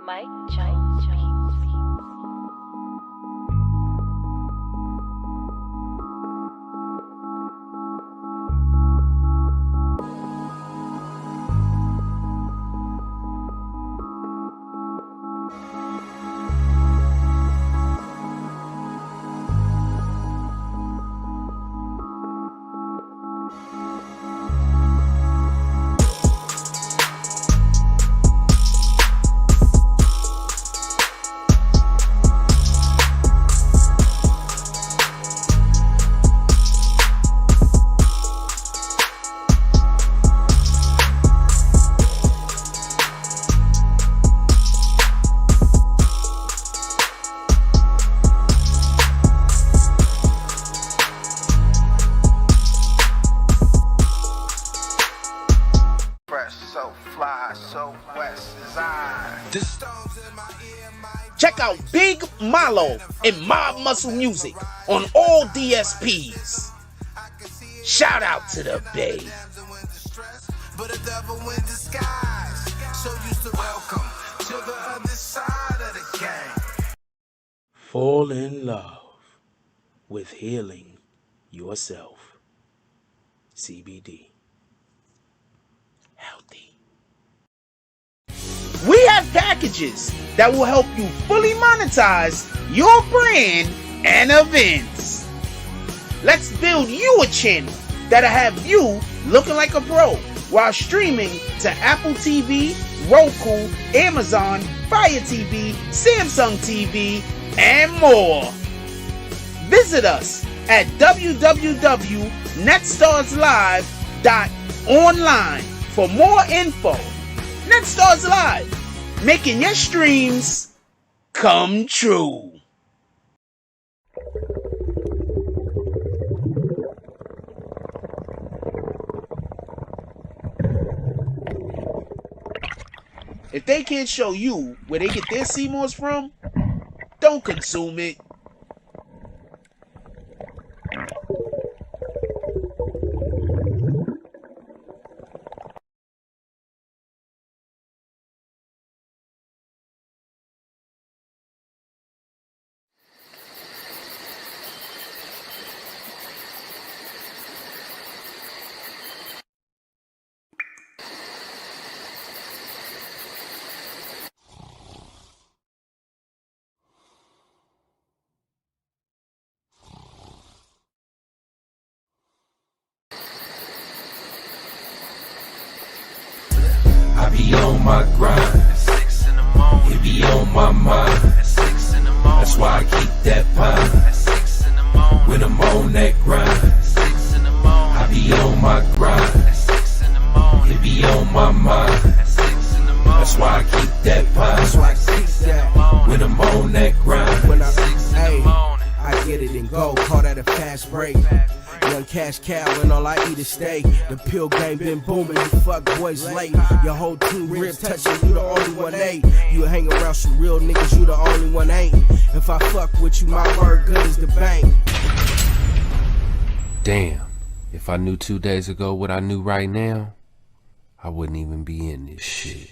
Mike Jones Beats. Check out Big Malo and Mob Muscle Music on all DSPs. Shout out to the Bay. But a devil in disguise, so used to welcome to the other side of the game. Fall in love with healing yourself. CBD. Healthy. We have packages that will help you fully monetize your brand and events. Let's build you a channel that'll have you looking like a pro while streaming to Apple TV, Roku, Amazon, Fire TV, Samsung TV, and more. Visit us at www.netstarslive.online for more info. Netstars Live, making your streams come true. If they can't show you where they get their CMOS from, don't consume it. I be on my grind. At 6 in the morning. It be on my mind. At 6 in the morning. That's why I keep that pine. At 6 in the morning. When I'm on that grind. At 6 in the morning. I be on my grind. At 6 in the morning. It be on my mind. At 6 in the morning. That's why I keep that pine. That's why I keep that. When I'm on that grind. When I 6 in the morning. I get it and go, call that a fast break. Young cash cow and all I eat is steak. The pill game been booming, you fuck boys late. Your whole team rib touching, you the only one ain't. You hang around some real niggas, you the only one ain't. If I fuck with you, my word good as the bank. Damn, if I knew 2 days ago what I knew right now, I wouldn't even be in this shit.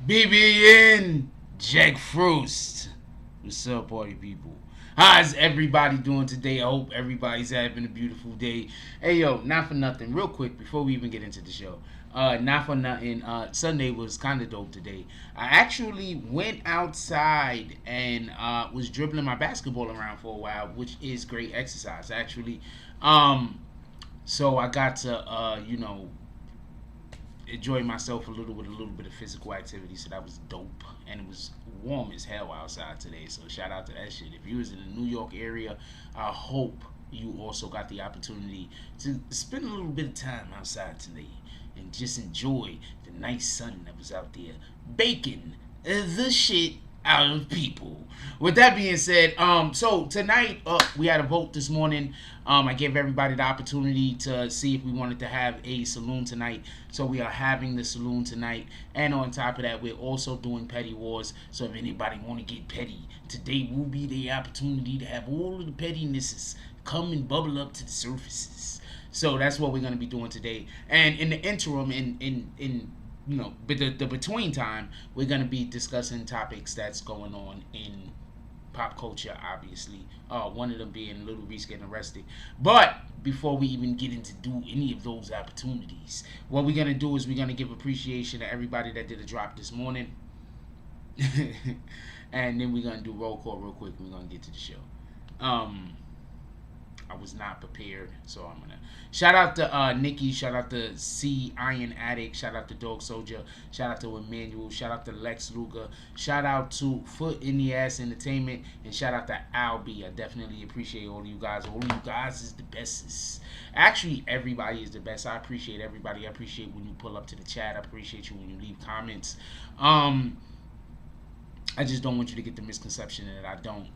BBN Jackfrost. What's up, party people? How's everybody doing today? I hope everybody's having a beautiful day. Hey, yo, not for nothing. Real quick, before we even get into the show. Not for nothing. Sunday was kind of dope today. I actually went outside and was dribbling my basketball around for a while, which is great exercise, actually. So I got to, enjoy myself a little bit of physical activity, so that was dope. And it was warm as hell outside today, so shout out to that shit. If you was in the New York area, I hope you also got the opportunity to spend a little bit of time outside today and just enjoy the nice sun that was out there baking the shit out of people. With that being said, so tonight we had a vote this morning. I gave everybody the opportunity to see if we wanted to have a saloon tonight, so we are having the saloon tonight. And on top of that, we're also doing petty wars, so if anybody want to get petty, today will be the opportunity to have all of the pettinesses come and bubble up to the surfaces. So that's what we're going to be doing today. And in the interim, in the between time, we're going to be discussing topics that's going on in pop culture, obviously. One of them being Lil Reese getting arrested. But before we even get into do any of those opportunities, what we're going to do is we're going to give appreciation to everybody that did a drop this morning. And then we're going to do roll call real quick and we're going to get to the show. I was not prepared, so I'm gonna shout out to Nikki, shout out to C Iron Addict, shout out to Dog Soldier, shout out to Emmanuel, shout out to Lex Luger, shout out to Foot in the Ass Entertainment, and shout out to Albie. I definitely appreciate all of you guys. All of you guys is the bestest. Actually, everybody is the best. I appreciate everybody. I appreciate when you pull up to the chat. I appreciate you when you leave comments. I just don't want you to get the misconception that I don't.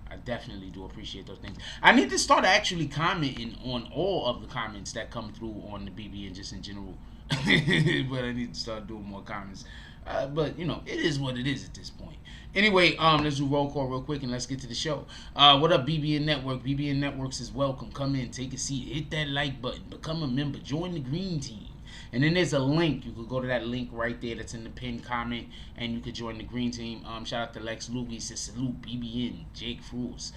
I definitely do appreciate those things. I need to start actually commenting on all of the comments that come through on the BB and just in general. But I need to start doing more comments. But, it is what it is at this point. Anyway, let's do roll call real quick and let's get to the show. What up, BBN Network? BBN Networks is welcome. Come in, take a seat, hit that like button, become a member, join the green team. And then there's a link. You could go to that link right there that's in the pinned comment, and you could join the green team. Shout out to Lex Luke. He says, salute, BBN, Jake Frues.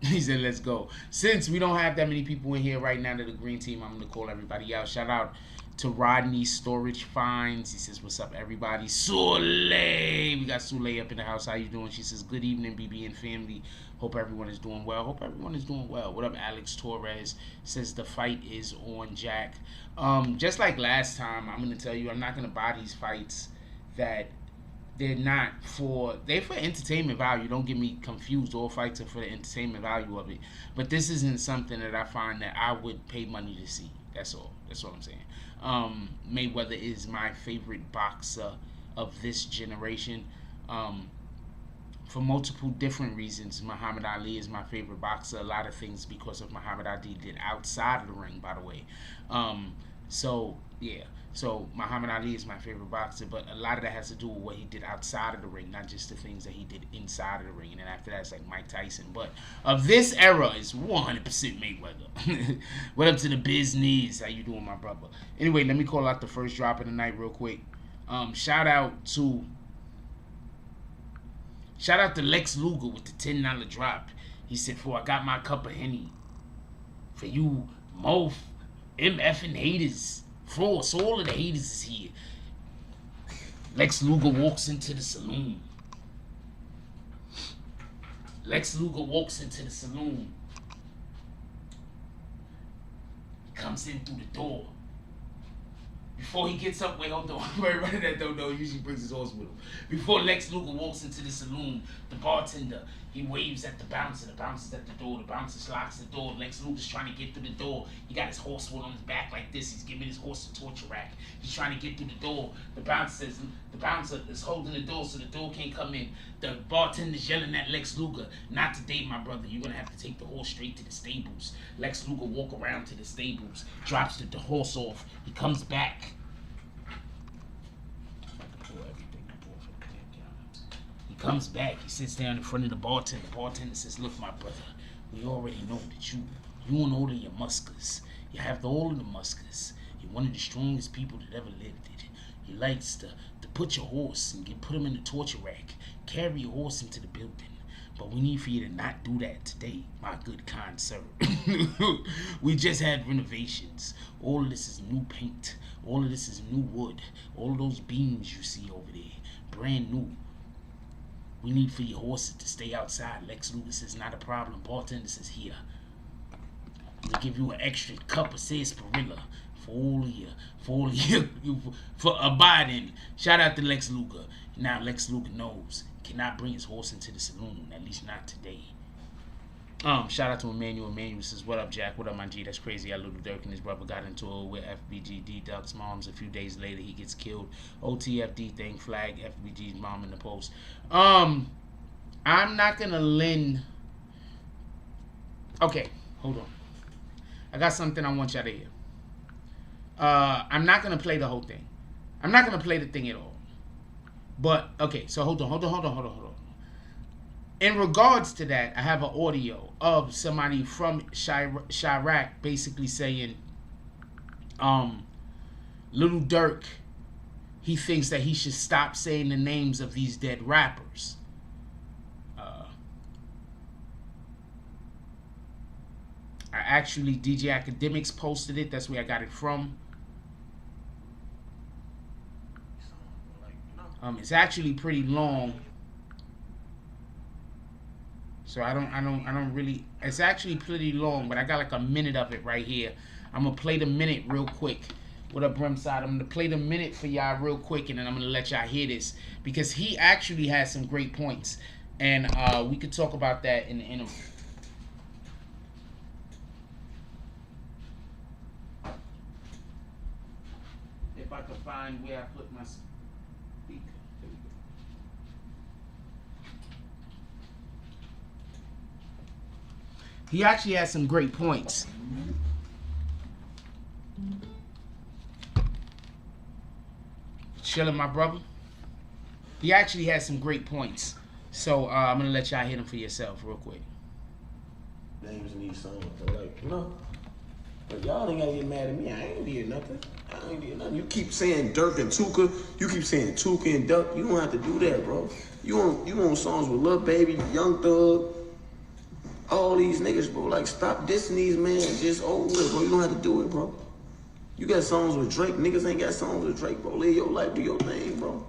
He said, let's go. Since we don't have that many people in here right now to the green team, I'm going to call everybody out. Shout out to Rodney Storage Finds. He says, what's up, everybody? Soleil. We got Soleil up in the house. How you doing? She says, good evening, BBN family. Hope everyone is doing well. Hope everyone is doing well. What up, Alex Torres? Says the fight is on, Jack. Just like last time, I'm going to tell you, I'm not going to buy these fights that they're for entertainment value. Don't get me confused. All fights are for the entertainment value of it. But this isn't something that I find that I would pay money to see. That's all. That's what I'm saying. Mayweather is my favorite boxer of this generation. For multiple different reasons. Muhammad Ali is my favorite boxer. A lot of things because of Muhammad Ali did outside of the ring, by the way. So Muhammad Ali is my favorite boxer, but a lot of that has to do with what he did outside of the ring, not just the things that he did inside of the ring. And then after that, it's like Mike Tyson. But of this era, is 100% Mayweather. What up to the business? How you doing, my brother? Anyway, let me call out the first drop of the night real quick. Shout out to Lex Luger with the $10 drop. He said, I got my cup of Henny. For you, Mof, MF and haters. Frost, all of the haters is here. Lex Luger walks into the saloon. Lex Luger walks into the saloon. He comes in through the door. Before he gets up, wait, hold on. Everybody that don't know usually brings his horse with him. Before Lex Luger walks into the saloon, the bartender, he waves at the bouncer. The bouncer's at the door. The bouncer locks the door. Lex Luger's trying to get through the door. He got his horse on his back like this. He's giving his horse a torture rack. He's trying to get through the door. The bouncer is holding the door so the door can't come in. The bartender's yelling at Lex Luger, not today, my brother. You're going to have to take the horse straight to the stables. Lex Luger walk around to the stables, drops the horse off. He comes back. Comes back, he sits down in front of the bartender. The bartender says, look, my brother, we already know that you and all of your muskers, you have all of the muskers. You're one of the strongest people that ever lived it. He likes to put your horse and put him in the torture rack. Carry your horse into the building. But we need for you to not do that today, my good kind sir. We just had renovations. All of this is new paint. All of this is new wood. All of those beams you see over there, brand new. We need for your horses to stay outside. Lex Luger says, not a problem. Bartender says, here. We give you an extra cup of sarsaparilla for all of you, for abiding. Shout out to Lex Luger. Now Lex Luger knows cannot bring his horse into the saloon, at least not today. Shout out to Emmanuel. Emmanuel says, what up, Jack? What up, my G? That's crazy how Lil Durk and his brother got into it with FBG Duck's moms. A few days later, he gets killed. OTFD thing, flag FBG's mom in the post. I'm not gonna lend. Okay, hold on. I got something I want y'all to hear. I'm not gonna play the whole thing. I'm not gonna play the thing at all. But okay, so hold on. In regards to that, I have an audio of somebody from Chirac basically saying, Lil Durk, he thinks that he should stop saying the names of these dead rappers. DJ Academics posted it. That's where I got it from. It's actually pretty long. So I don't really, it's actually pretty long, but I got like a minute of it right here. I'm gonna play the minute real quick. What up, Brimside? I'm gonna play the minute for y'all real quick, and then I'm gonna let y'all hear this because he actually has some great points, and we could talk about that in the interview. If I could find where I put my speaker. There we go. He actually has some great points. Chilling, my brother. He actually has some great points. So I'm gonna let y'all hit them for yourself real quick. Names in these songs, like, no. But y'all ain't gotta get mad at me. I ain't did nothing. I ain't did nothing. You keep saying Durk and Tuka. You keep saying Tuka and Duck. You don't have to do that, bro. You on songs with Lil Baby, Young Thug, all these niggas, bro. Like, stop dissing these men. Just over with, bro. You don't have to do it, bro. You got songs with Drake. Niggas ain't got songs with Drake, bro. Live your life, do your thing, bro.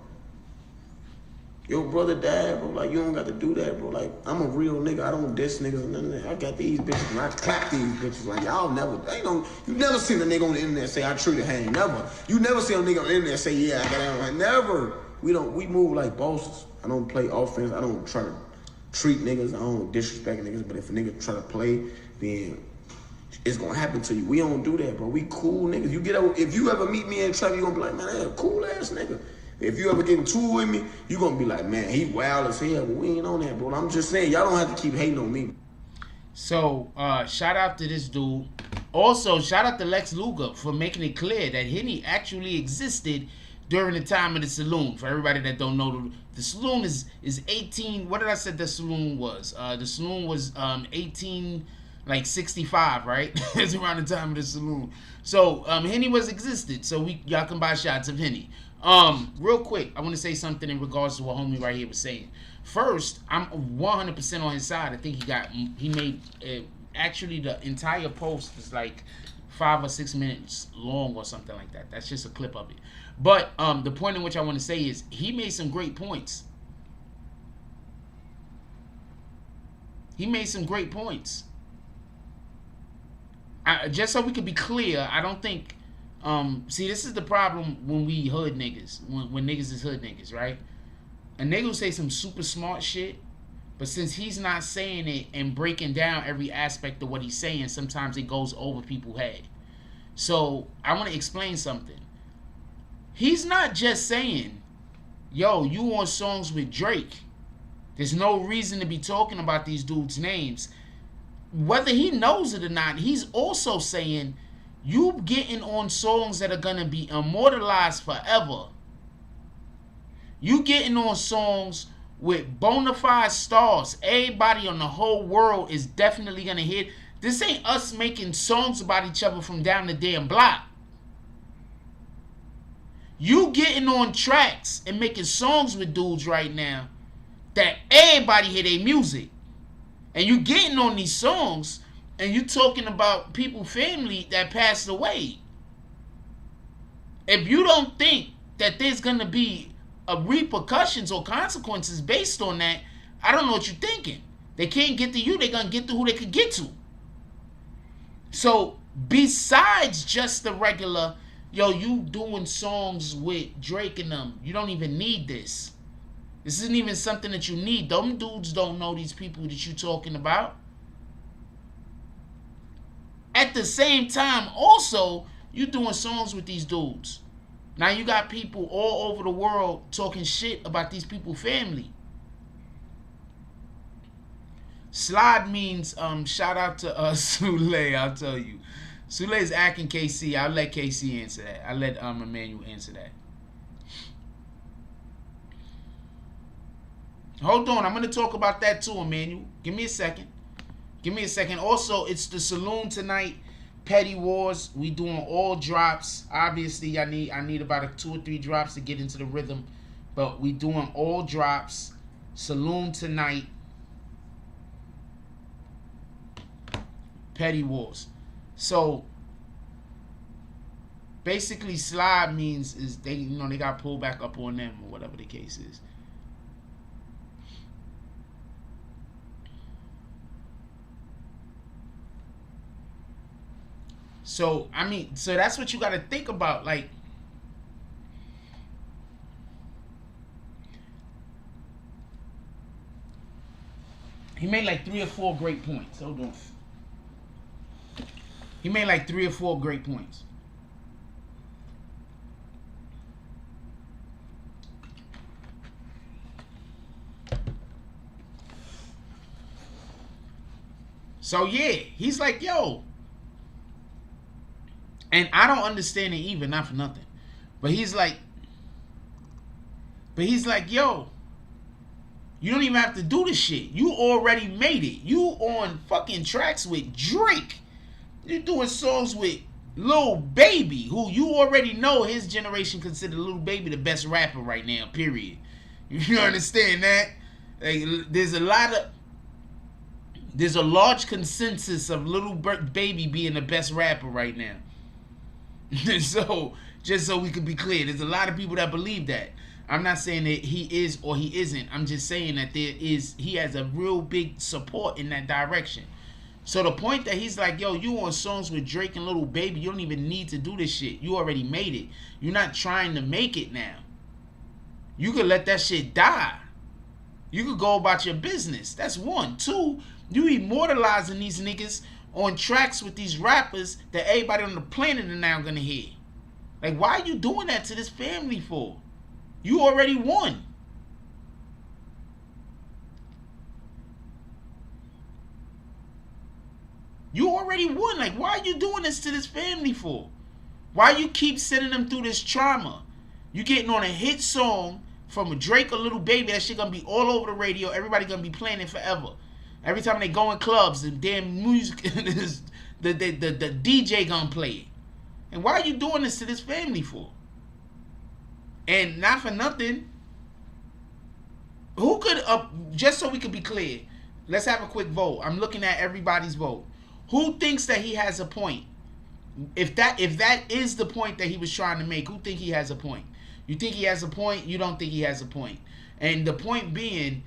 Your brother died, bro. Like, you don't got to do that, bro. Like, I'm a real nigga. I don't diss niggas or none of that. I got these bitches and I clap these bitches. Like, y'all never, you never seen a nigga on the internet say, I treat a hand. Never. You never see a nigga on the internet say, yeah, I got it. Like, never. We move like bosses. I don't play offense. I don't try to treat niggas. I don't disrespect niggas. But if a nigga try to play, then it's gonna happen to you. We don't do that, bro. We cool niggas. If you ever meet me in traffic, you gonna be like, man, that's a cool ass nigga. If you ever get into it with me, you gonna be like, man, he wild as hell. But we ain't on that, bro. I'm just saying, y'all don't have to keep hating on me. So, shout out to this dude. Also, shout out to Lex Luger for making it clear that Henny actually existed during the time of the Saloon. For everybody that don't know, the Saloon is 18. What did I say the Saloon was? The Saloon was 1865, right? It's around the time of the Saloon. So Henny was existed. So y'all can buy shots of Henny. Real quick, I want to say something in regards to what homie right here was saying. First, I'm 100% on his side. I think he made actually the entire post is like 5 or 6 minutes long or something like that. That's just a clip of it. But the point in which I want to say is he made some great points. He made some great points. Just so we could be clear, I don't think see, this is the problem when we hood niggas, when niggas is hood niggas, right? A nigga will say some super smart shit, but since he's not saying it and breaking down every aspect of what he's saying, sometimes it goes over people's head. So I want to explain something. He's not just saying, yo, you on songs with Drake. There's no reason to be talking about these dudes' names. Whether he knows it or not, he's also saying, you getting on songs that are going to be immortalized forever. You getting on songs with bona fide stars. Everybody on the whole world is definitely going to hit. This ain't us making songs about each other from down the damn block. You getting on tracks and making songs with dudes right now that everybody hear their music. And you getting on these songs and you talking about people, family that passed away. If you don't think that there's going to be repercussions or consequences based on that, I don't know what you're thinking. They can't get to you, they're going to get to who they could get to. So, besides just the regular, yo, you doing songs with Drake and them, you don't even need this. This isn't even something that you need. Them dudes don't know these people that you talking about. At the same time, also, you doing songs with these dudes. Now you got people all over the world talking shit about these people's family. Slide means shout out to Sule, I'll tell you. Sule's acting KC. I'll let KC answer that. I'll let Emmanuel answer that. Hold on, I'm gonna talk about that too, Emmanuel. Give me a second. Give me a second. Also, it's the Saloon tonight. Petty Wars. We doing all drops. Obviously, I need about 2 or 3 drops to get into the rhythm. But we doing all drops. Saloon tonight. Petty Wars. So basically, slide means is they they got pulled back up on them or whatever the case is. So I mean, so that's what you got to think about. Like, he made like 3 or 4 great points. Hold on. He made like 3 or 4 great points. So yeah, he's like, yo. And I don't understand it even, not for nothing. But he's like, yo, you don't even have to do this shit. You already made it. You on fucking tracks with Drake. You're doing songs with Lil Baby, who you already know his generation considered Lil Baby the best rapper right now, period. You understand that? Like, there's a large consensus of Lil Baby being the best rapper right now. So, just so we can be clear, there's a lot of people that believe that. I'm not saying that he is or he isn't. I'm just saying that he has a real big support in that direction. So the point that he's like, yo, you on songs with Drake and Lil Baby, you don't even need to do this shit. You already made it. You're not trying to make it now. You could let that shit die. You could go about your business. That's 1. 2, you immortalizing these niggas on tracks with these rappers that everybody on the planet are now gonna hear. Like, why are you doing that to this family for? You already won. You already won. Like, why are you doing this to this family for? Why you keep sending them through this trauma? You getting on a hit song from a Drake or Lil Baby, that shit gonna be all over the radio. Everybody gonna be playing it forever. Every time they go in clubs, the damn music, the DJ gonna play it. And why are you doing this to this family for? And not for nothing, who could, just so we could be clear, let's have a quick vote. I'm looking at everybody's vote. Who thinks that he has a point? If that is the point that he was trying to make, who think he has a point? You think he has a point? You don't think he has a point? And the point being,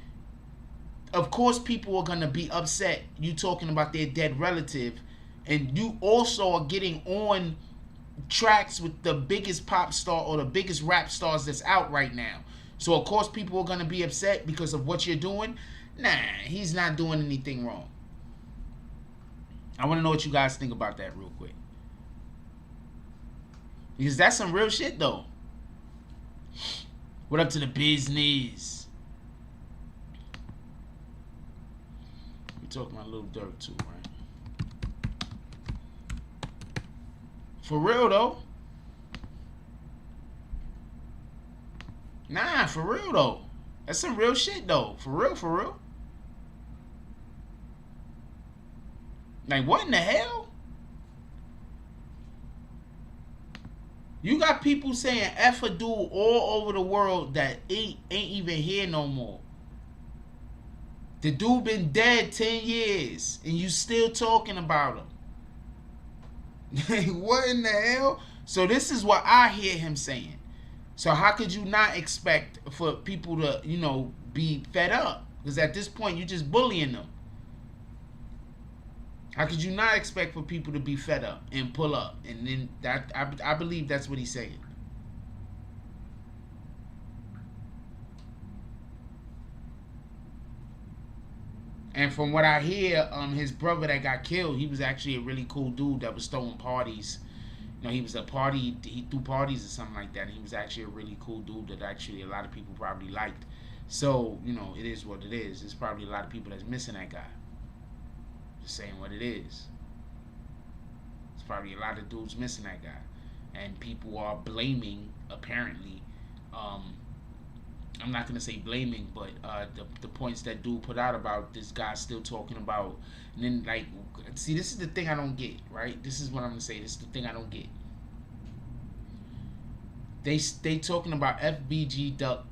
of course people are going to be upset you talking about their dead relative, and you also are getting on tracks with the biggest pop star or the biggest rap stars that's out right now. So of course people are going to be upset because of what you're doing. Nah, he's not doing anything wrong. I want to know what you guys think about that real quick. Because that's some real shit though. What up to the business? We talking about Lil Durk too, right? For real though. Nah, for real though. That's some real shit though. For real, for real. Like, what in the hell? You got people saying F a dude all over the world that ain't even here no more. The dude been dead 10 years and you still talking about him. What in the hell? So this is what I hear him saying. So how could you not expect for people to, you know, be fed up? Because at this point, you're just bullying them. How could you not expect for people to be fed up and pull up? And then that I believe that's what he's saying. And from what I hear, his brother that got killed, he was actually a really cool dude that was throwing parties. You know, he was a party, he threw parties or something like that. And he was actually a really cool dude that actually a lot of people probably liked. So, you know, it is what it is. There's probably a lot of people that's missing that guy. Just saying what it is. There's probably a lot of dudes missing that guy. And people are blaming, apparently, I'm not going to say blaming, but the points that dude put out about this guy still talking about. And then, like, see, this is the thing I don't get, right? This is what I'm going to say. This is the thing I don't get. They talking about FBG Duck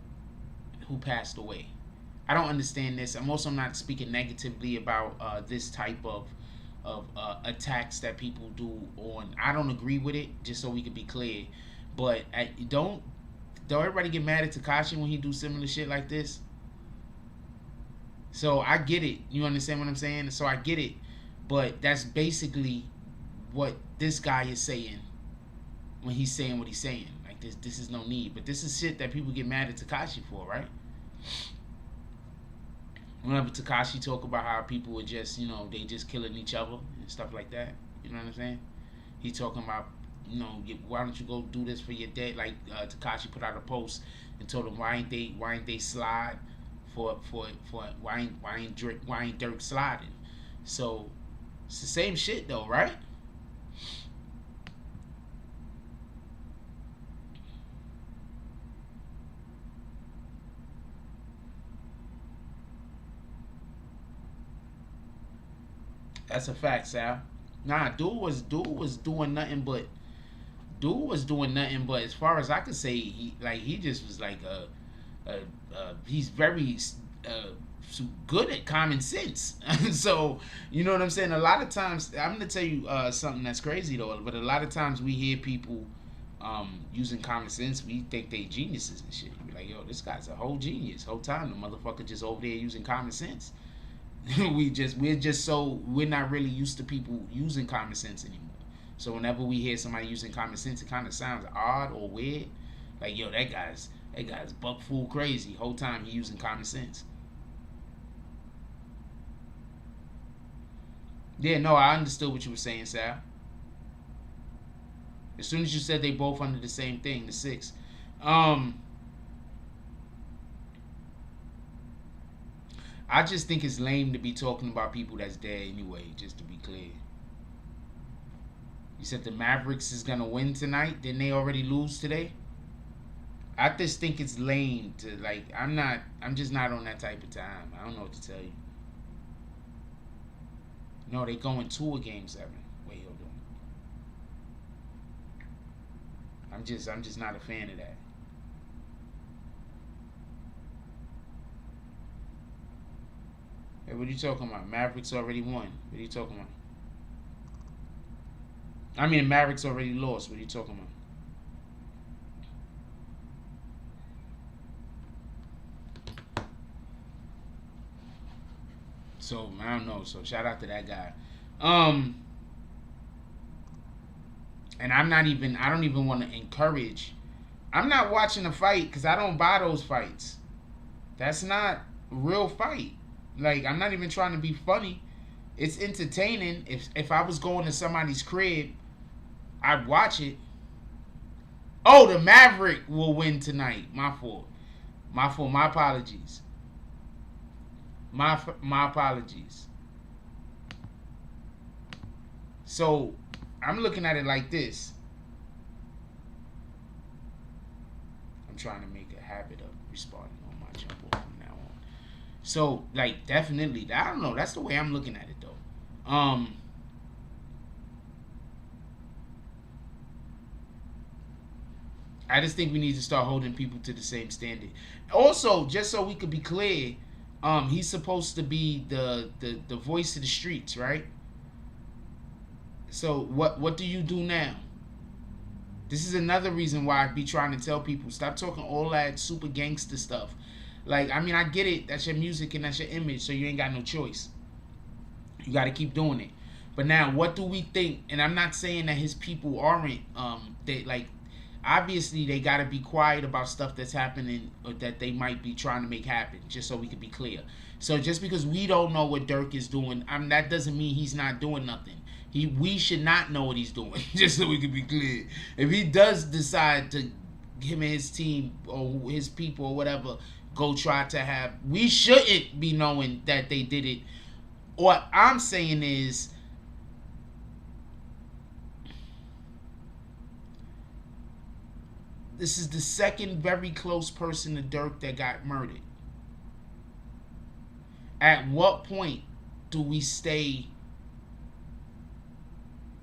who passed away. I don't understand this. I'm also not speaking negatively about this type of attacks that people do on. I don't agree with it, just so we can be clear. But don't everybody get mad at Tekashi when he do similar shit like this? So I get it. You understand what I'm saying? So I get it. But that's basically what this guy is saying when he's saying what he's saying. Like this is no need. But this is shit that people get mad at Tekashi for, right? Whenever Tekashi talk about how people were just, you know, they just killing each other and stuff like that. You know what I'm saying? He talking about, you know, why don't you go do this for your dad? Like Tekashi put out a post and told him why ain't they slide for why ain't Durk sliding? So it's the same shit though, right? That's a fact, Sal. Nah, dude was doing nothing but as far as I could say, he just was like he's very good at common sense. So you know what I'm saying. A lot of times, I'm gonna tell you something that's crazy though. But a lot of times we hear people using common sense. We think they geniuses and shit. We're like, yo, this guy's a whole genius. Whole time the motherfucker just over there using common sense. We're not really used to people using common sense anymore. So whenever we hear somebody using common sense, it kind of sounds odd or weird. Like, yo, that guy's buck fool crazy. Whole time he using common sense. Yeah, no, I understood what you were saying, Sal. As soon as you said they both under the same thing, the 6. I just think it's lame to be talking about people that's dead anyway, just to be clear. You said the Mavericks is going to win tonight? Didn't they already lose today? I just think it's lame to, like, I'm just not on that type of time. I don't know what to tell you. No, they going to a game 7. Wait, hold on. I'm just not a fan of that. Hey, what are you talking about? Mavericks already won. What are you talking about? I mean, Mavericks already lost. What are you talking about? So, I don't know. So, shout out to that guy. And I don't even want to encourage. I'm not watching a fight because I don't buy those fights. That's not a real fight. Like, I'm not even trying to be funny. It's entertaining. If I was going to somebody's crib, I'd watch it. Oh, the Maverick will win tonight. My fault. My apologies. My apologies. So, I'm looking at it like this. I'm trying to make a habit of responding on my jump off from now on. So, like, definitely, I don't know. That's the way I'm looking at it, though. I just think we need to start holding people to the same standard. Also, just so we could be clear, he's supposed to be the voice of the streets, right? So what do you do now? This is another reason why I be trying to tell people, stop talking all that super gangster stuff. Like, I mean, I get it. That's your music and that's your image, so you ain't got no choice. You got to keep doing it. But now, what do we think? And I'm not saying that his people aren't. They like, obviously, they got to be quiet about stuff that's happening or that they might be trying to make happen, just so we can be clear. So just because we don't know what Durk is doing, that doesn't mean he's not doing nothing. We should not know what he's doing, just so we can be clear. If he does decide to, him and his team or his people or whatever, go try to have, we shouldn't be knowing that they did it. What I'm saying is, this is the second very close person to Durk that got murdered. At what point do we stay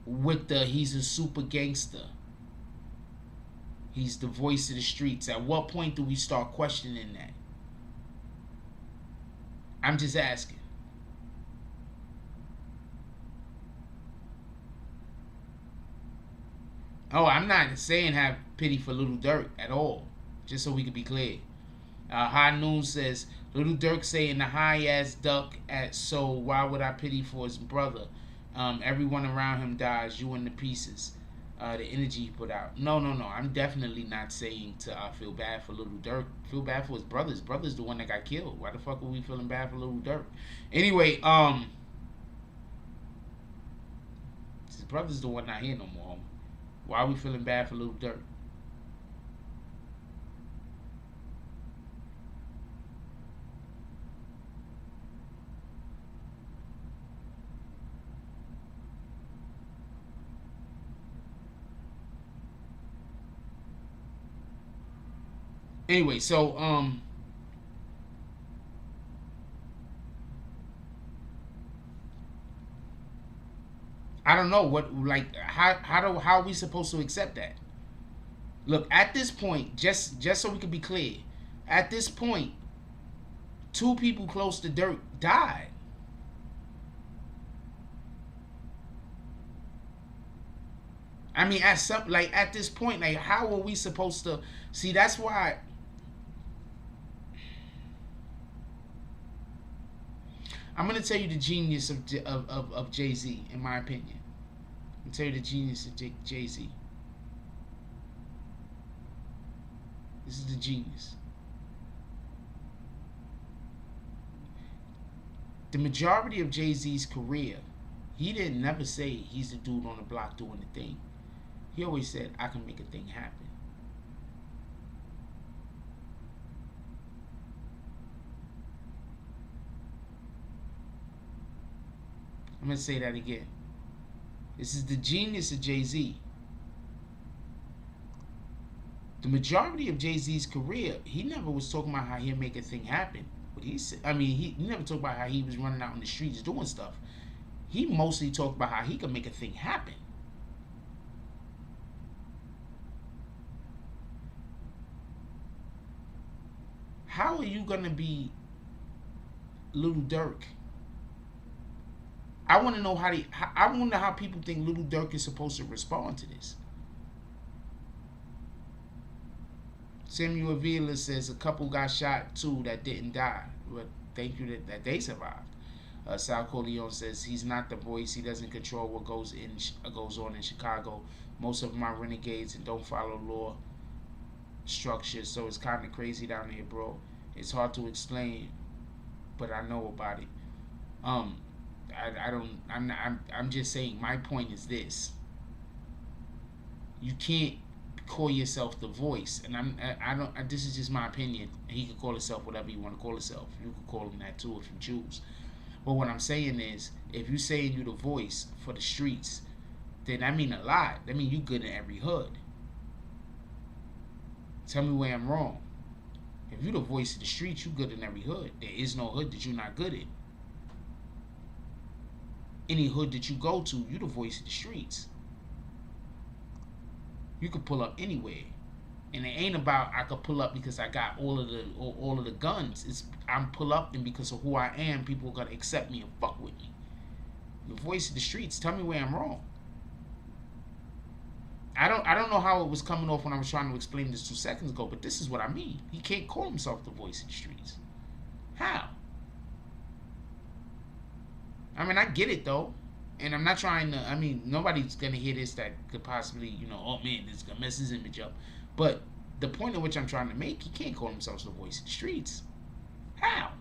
with the he's a super gangster, he's the voice of the streets? At what point do we start questioning that? I'm just asking. Oh, I'm not saying have pity for Lil Durk at all, just so we can be clear. High Noon says, Lil Durk saying the high ass duck at, so why would I pity for his brother? Everyone around him dies, you in the pieces. The energy he put out. No. I'm definitely not saying to feel bad for Lil Durk. Feel bad for his brother. His brother's the one that got killed. Why the fuck are we feeling bad for Lil Durk? Anyway, his brother's the one not here no more. Why are we feeling bad for Lil Durk? Anyway, so I don't know what, like, how are we supposed to accept that? Look, at this point, just so we can be clear, at this point, 2 people close to Durk died. I mean, at this point, like, how are we supposed to see? That's why. I'm gonna tell you the genius of Jay-Z, in my opinion. I'm gonna tell you the genius of Jay-Z. This is the genius. The majority of Jay-Z's career, he didn't never say he's the dude on the block doing the thing. He always said, I can make a thing happen. I'm going to say that again. This is the genius of Jay-Z. The majority of Jay-Z's career, he never was talking about how he'd make a thing happen. But he said, I mean, he never talked about how he was running out in the streets doing stuff. He mostly talked about how he could make a thing happen. How are you going to be Lil Durk? I want to know I wonder how people think Lil Durk is supposed to respond to this. Samuel Avila says a couple got shot too that didn't die. But thank you that they survived. Sal Corleone says he's not the voice. He doesn't control what goes on in Chicago. Most of them are renegades and don't follow law structure. So it's kind of crazy down here, bro. It's hard to explain, but I know about it. I'm just saying, my point is this. You can't call yourself the voice, and this is just my opinion. He could call himself whatever you want to call himself. You could call him that too if you choose. But what I'm saying is, if you're saying you're the voice for the streets, then that mean a lot. That mean you good in every hood. Tell me where I'm wrong. If you're the voice of the streets, you good in every hood. There is no hood that you're not good in. Any hood that you go to, you the voice of the streets. You could pull up anywhere And it ain't about I could pull up because I got all of the guns. It's I'm pull up, and because of who I am, people are gonna accept me and fuck with me. The voice of the streets. Tell me where I'm wrong. I don't know how it was coming off when I was trying to explain this 2 seconds ago, but this is what I mean. He can't call himself the voice of the streets. How? I mean, I get it though. And I'm not trying to, I mean, nobody's going to hear this that could possibly, you know, oh man, this is going to mess his image up. But the point at which I'm trying to make, he can't call himself the voice of the streets. How?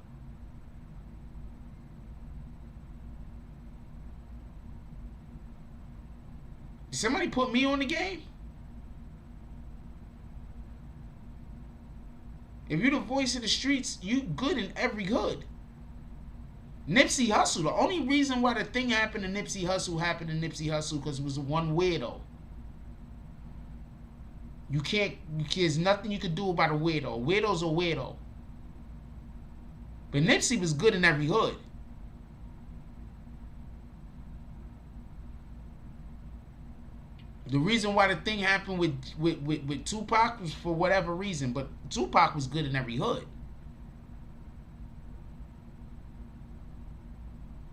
Did somebody put me on the game? If you're the voice of the streets, you good in every hood. Nipsey Hussle, the only reason why the thing happened to Nipsey Hussle because it was one weirdo. There's nothing you could do about a weirdo. A weirdo's a weirdo. But Nipsey was good in every hood. The reason why the thing happened with Tupac was for whatever reason, but Tupac was good in every hood.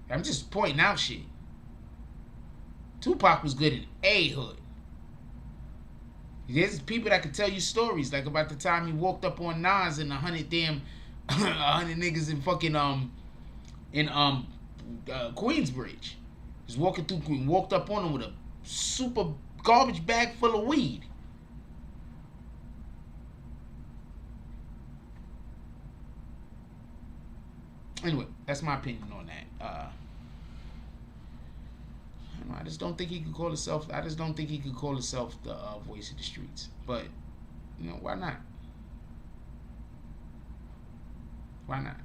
I'm just pointing out shit. Tupac was good in a hood. There's people that can tell you stories, like about the time he walked up on Nas and 100 niggas in fucking Queensbridge. Just walking through Queen, walked up on him with a super garbage bag full of weed. Anyway, that's my opinion on that. I just don't think he could call himself. I just don't think he could call himself the voice of the streets. But you know, why not? Why not?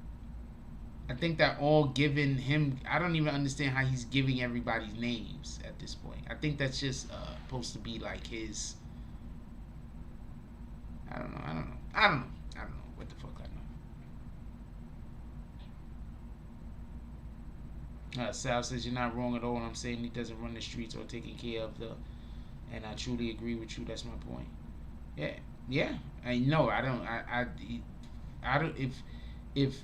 I think that all giving him. I don't even understand how he's giving everybody's names at this point. I think that's just supposed to be like his. I don't know. What the fuck I know. Sal says you're not wrong at all. I'm saying he doesn't run the streets or taking care of the. And I truly agree with you. That's my point. Yeah. I know. I don't. If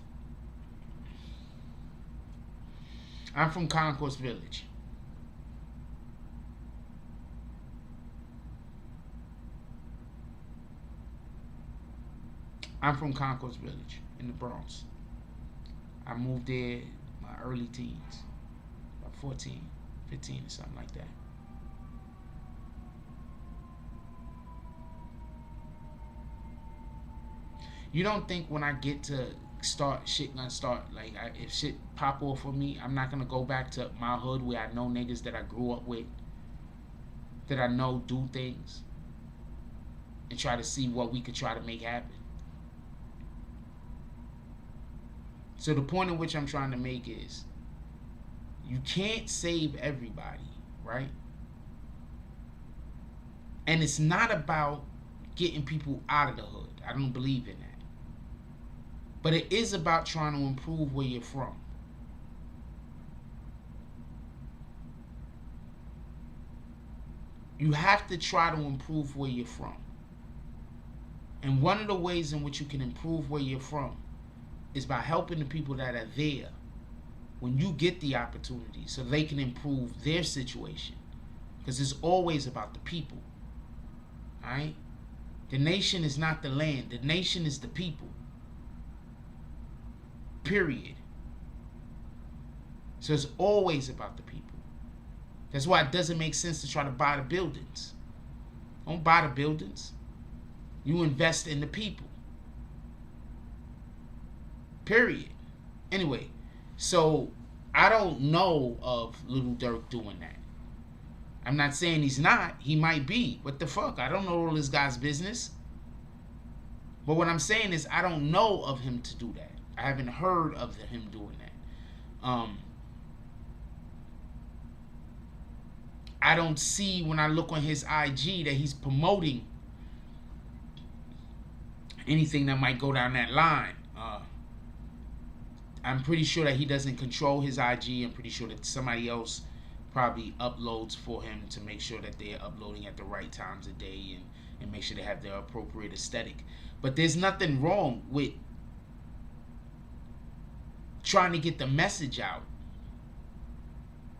I'm from Concourse Village. I'm from Concourse Village in the Bronx. I moved there my early teens, about 14, 15 or something like that. You don't think when I get to shit gonna start, like if shit pop off for me, I'm not gonna go back to my hood where I know niggas that I grew up with, that I know do things, and try to see what we could try to make happen. So the point in which I'm trying to make is, you can't save everybody, right? And it's not about getting people out of the hood. I don't believe in that. But it is about trying to improve where you're from. You have to try to improve where you're from. And one of the ways in which you can improve where you're from is by helping the people that are there when you get the opportunity so they can improve their situation. Because it's always about the people. Alright? The nation is not the land. The nation is the people. Period. So it's always about the people. That's why it doesn't make sense to try to buy the buildings. Don't buy the buildings. You invest in the people. Period. Anyway, so I don't know of Lil Durk doing that. I'm not saying he's not. He might be. What the fuck? I don't know all this guy's business. But what I'm saying is I don't know of him to do that. I haven't heard of him doing that. I don't see when I look on his IG that he's promoting anything that might go down that line. I'm pretty sure that he doesn't control his IG. I'm pretty sure that somebody else probably uploads for him to make sure that they're uploading at the right times of day and and make sure they have their appropriate aesthetic. But there's nothing wrong with trying to get the message out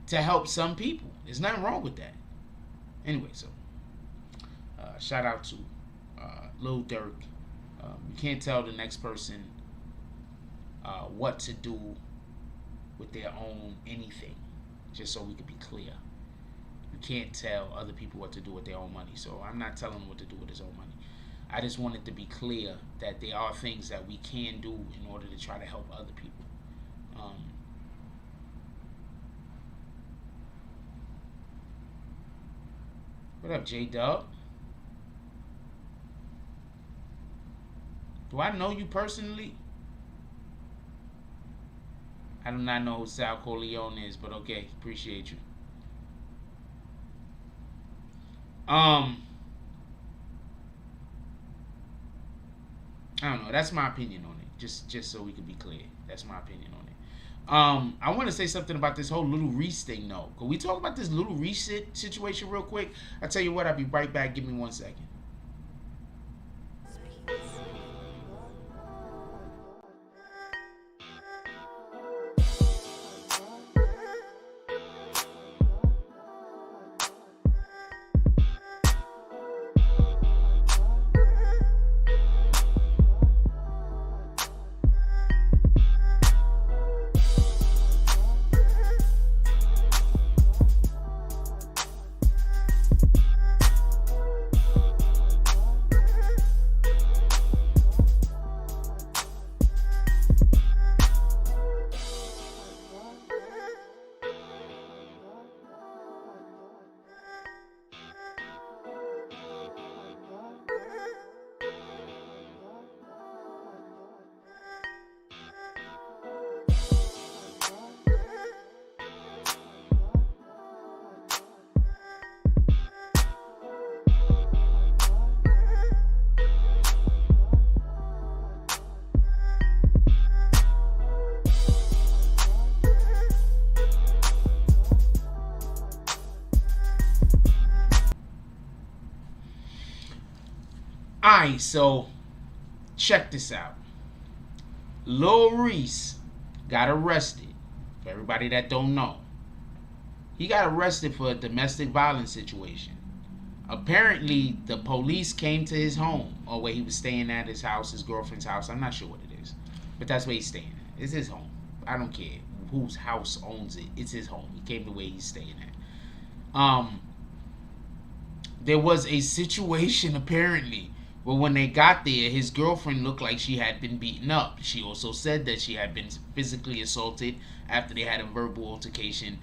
to help some people. There's nothing wrong with that. Anyway, so shout out to Lil Durk. You can't tell the next person what to do with their own anything, just so we can be clear. You can't tell other people what to do with their own money, so I'm not telling him what to do with his own money. I just wanted to be clear that there are things that we can do in order to try to help other people. What up, J-Dub? Do I know you personally? I do not know who Sal Corleone is, but okay, appreciate you. I don't know. That's my opinion on it. Just so we can be clear. That's my opinion on it. I want to say something about this whole Little Reese thing, though. Can we talk about this Little Reese situation real quick? I'll tell you what. I'll be right back. Give me 1 second. Alright, so check this out. Lil Reese got arrested. For everybody that don't know, he got arrested for a domestic violence situation. Apparently, the police came to his home, or where he was staying at, his house, his girlfriend's house. I'm not sure what it is, but that's where he's staying at. It's his home. I don't care whose house owns it. It's his home. He came to where he's staying at. There was a situation apparently. But when they got there, his girlfriend looked like she had been beaten up. She also said that she had been physically assaulted after they had a verbal altercation.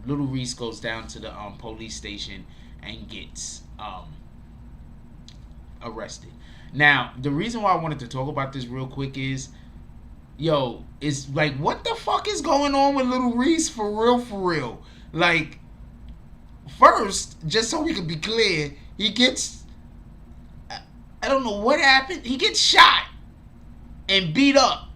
Little Reese goes down to the police station and gets arrested. Now, the reason why I wanted to talk about this real quick is, yo, it's like, what the fuck is going on with Little Reese for real, for real? Like, first, just so we can be clear, he gets... I don't know what happened. He gets shot and beat up.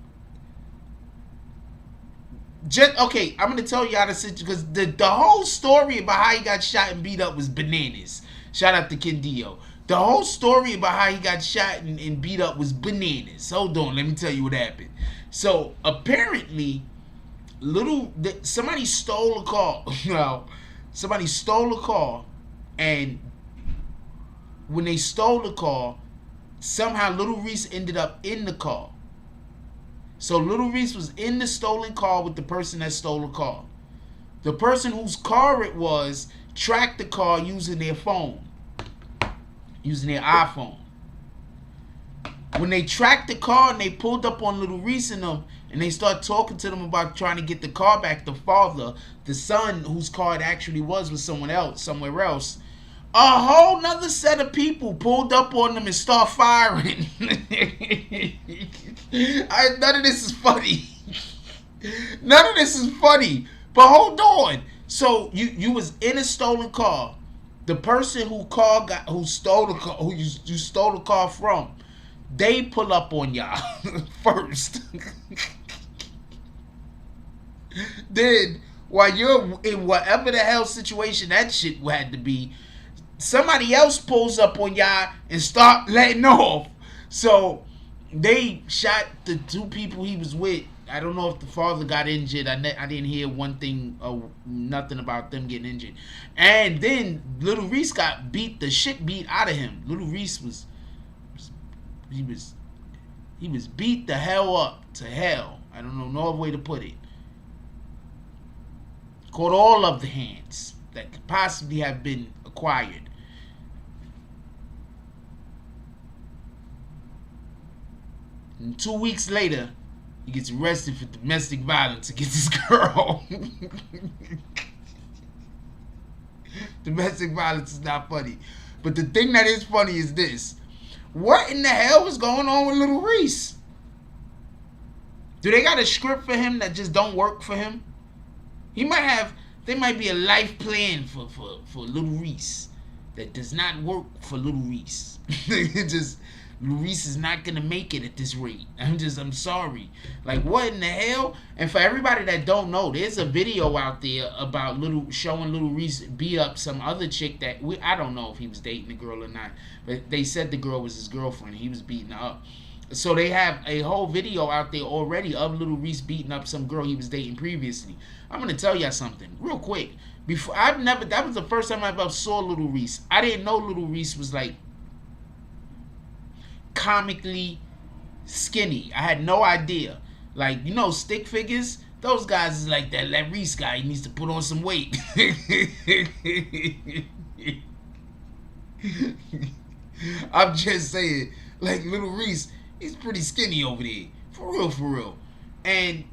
Okay, I'm going to tell you how to sit, because the whole story about how he got shot and beat up was bananas. Shout out to Kendio. The whole story about how he got shot and beat up was bananas. Hold on, let me tell you what happened. So, apparently, somebody stole a car. Well, somebody stole a car, and when they stole the car, somehow Little Reese ended up in the car. So Little Reese was in the stolen car with the person that stole the car. The person whose car it was tracked the car using their phone, using their iPhone. When they tracked the car and they pulled up on Little Reese and them, and they start talking to them about trying to get the car back, the father, the son whose car it actually was someone else, somewhere else, a whole nother set of people pulled up on them and start firing. None of this is funny. None of this is funny. But hold on. So you was in a stolen car. The person who stole the car, who you stole the car from, they pull up on y'all first. Then while you're in whatever the hell situation that shit had to be, somebody else pulls up on y'all and start letting off. So they shot the 2 people he was with. I don't know if the father got injured. I didn't hear one thing, nothing about them getting injured. And then Little Reese got the shit beat out of him. Little Reese was beat the hell up to hell. I don't know no other way to put it. Caught all of the hands that could possibly have been acquired. And 2 weeks later, he gets arrested for domestic violence against his girl. Domestic violence is not funny. But the thing that is funny is this. What in the hell is going on with Little Reese? Do they got a script for him that just don't work for him? There might be a life plan for Little Reese that does not work for Little Reese. Little Reese is not gonna make it at this rate. I'm sorry. Like, what in the hell? And for everybody that don't know, there's a video out there about showing Little Reese beat up some other chick that I don't know if he was dating the girl or not, but they said the girl was his girlfriend. He was beating her up. So they have a whole video out there already of Little Reese beating up some girl he was dating previously. I'm gonna tell y'all something real quick. That was the first time I ever saw Little Reese. I didn't know Little Reese was like comically skinny. I had no idea. Like, stick figures, those guys is like that. That Reese guy, he needs to put on some weight. I'm just saying, like, Little Reese, he's pretty skinny over there. For real. And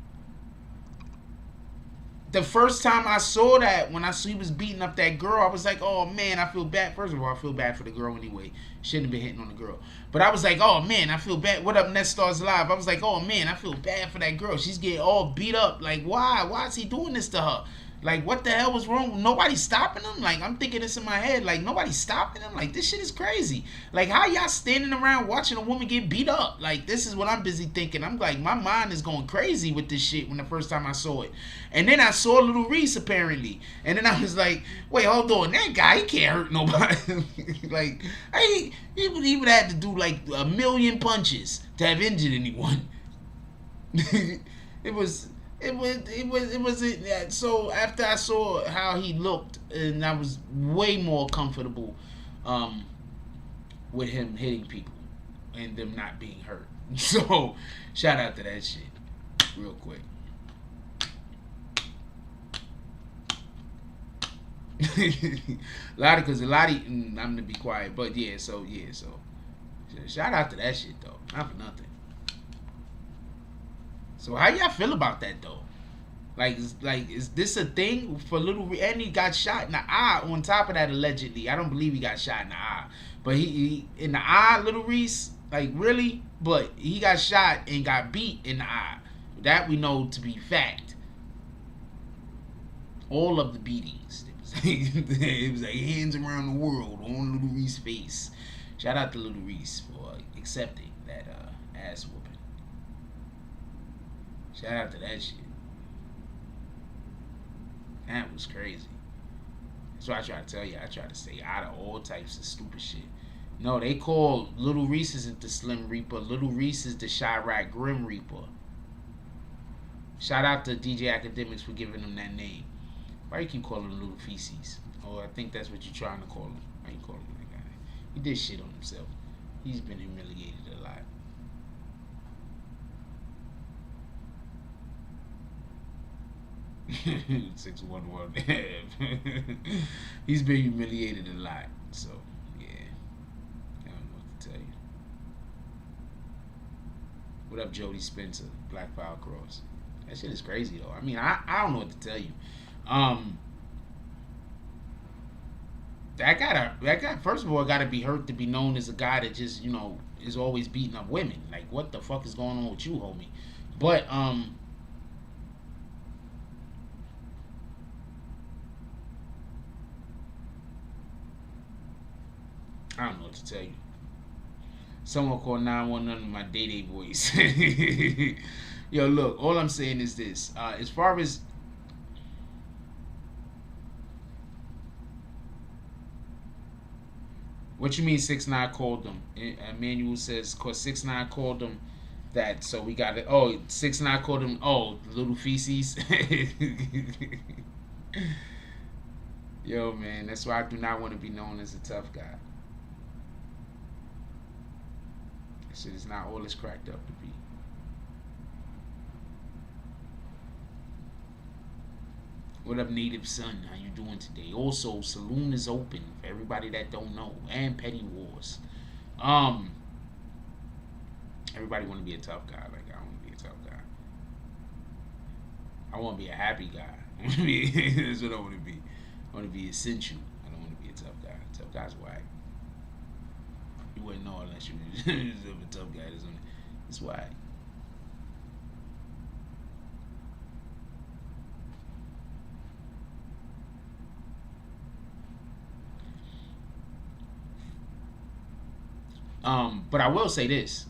the first time I saw that, when I saw he was beating up that girl, I was like, oh man, I feel bad. First of all, I feel bad for the girl anyway. Shouldn't have been hitting on the girl. But I was like, oh man, I feel bad. What up, Net Stars Live? I was like, oh man, I feel bad for that girl. She's getting all beat up. Like, why? Why is he doing this to her? Like, what the hell was wrong? Nobody's stopping him? Like, I'm thinking this in my head. Like, nobody's stopping him? Like, this shit is crazy. Like, how y'all standing around watching a woman get beat up? Like, this is what I'm busy thinking. I'm like, my mind is going crazy with this shit when the first time I saw it. And then I saw Little Reese, apparently. And then I was like, wait, hold on. That guy, he can't hurt nobody. Like, he would have to do, like, 1,000,000 punches to have injured anyone. It was so after I saw how he looked, and I was way more comfortable with him hitting people and them not being hurt. So shout out to that shit real quick. I'm gonna be quiet, but so shout out to that shit though, not for nothing. So how y'all feel about that though? Like, is this a thing for Little Reese? And he got shot in the eye on top of that, allegedly. I don't believe he got shot in the eye. But he in the eye, Little Reese, like, really? But he got shot and got beat in the eye. That we know to be fact. All of the beatings. It was like hands around the world on Little Reese's face. Shout out to Little Reese for accepting that ass whooping. Shout out to that shit. That was crazy. That's what I try to tell you. I try to stay out of all types of stupid shit. No, they call Little Reese isn't the Slim Reaper. Little Reese is the Chirac Grim Reaper. Shout out to DJ Academics for giving him that name. Why you keep calling him Little Feces? Oh, I think that's what you're trying to call him. Why you calling him that guy? He did shit on himself. He's been humiliated a lot. – 611. He's been humiliated a lot. So, yeah. I don't know what to tell you. What up, Jody Spencer? Black File Cross. That shit is crazy, though. I mean, I don't know what to tell you. That guy, first of all, gotta be hurt to be known as a guy that just, is always beating up women. Like, what the fuck is going on with you, homie? But, I don't know what to tell you. Someone called 911 with my day voice. Yo, look, all I'm saying is this. As far as What you mean 6ix9ine called them? Emmanuel says, cause 6ix9ine called them that, so we got it. Oh, 6ix9ine called him, little feces. Yo, man, that's why I do not want to be known as a tough guy. That shit is not all it's cracked up to be. What up, Native Son? How you doing today? Also, Saloon is open for everybody that don't know, and Petty Wars. Everybody want to be a tough guy. Like, I want to be a tough guy. I want to be a happy guy. That's what I want to be. I want to be essential. I don't want to be a tough guy. Tough guy's whack. You wouldn't know unless you was a tough guy. It's whack. But I will say this.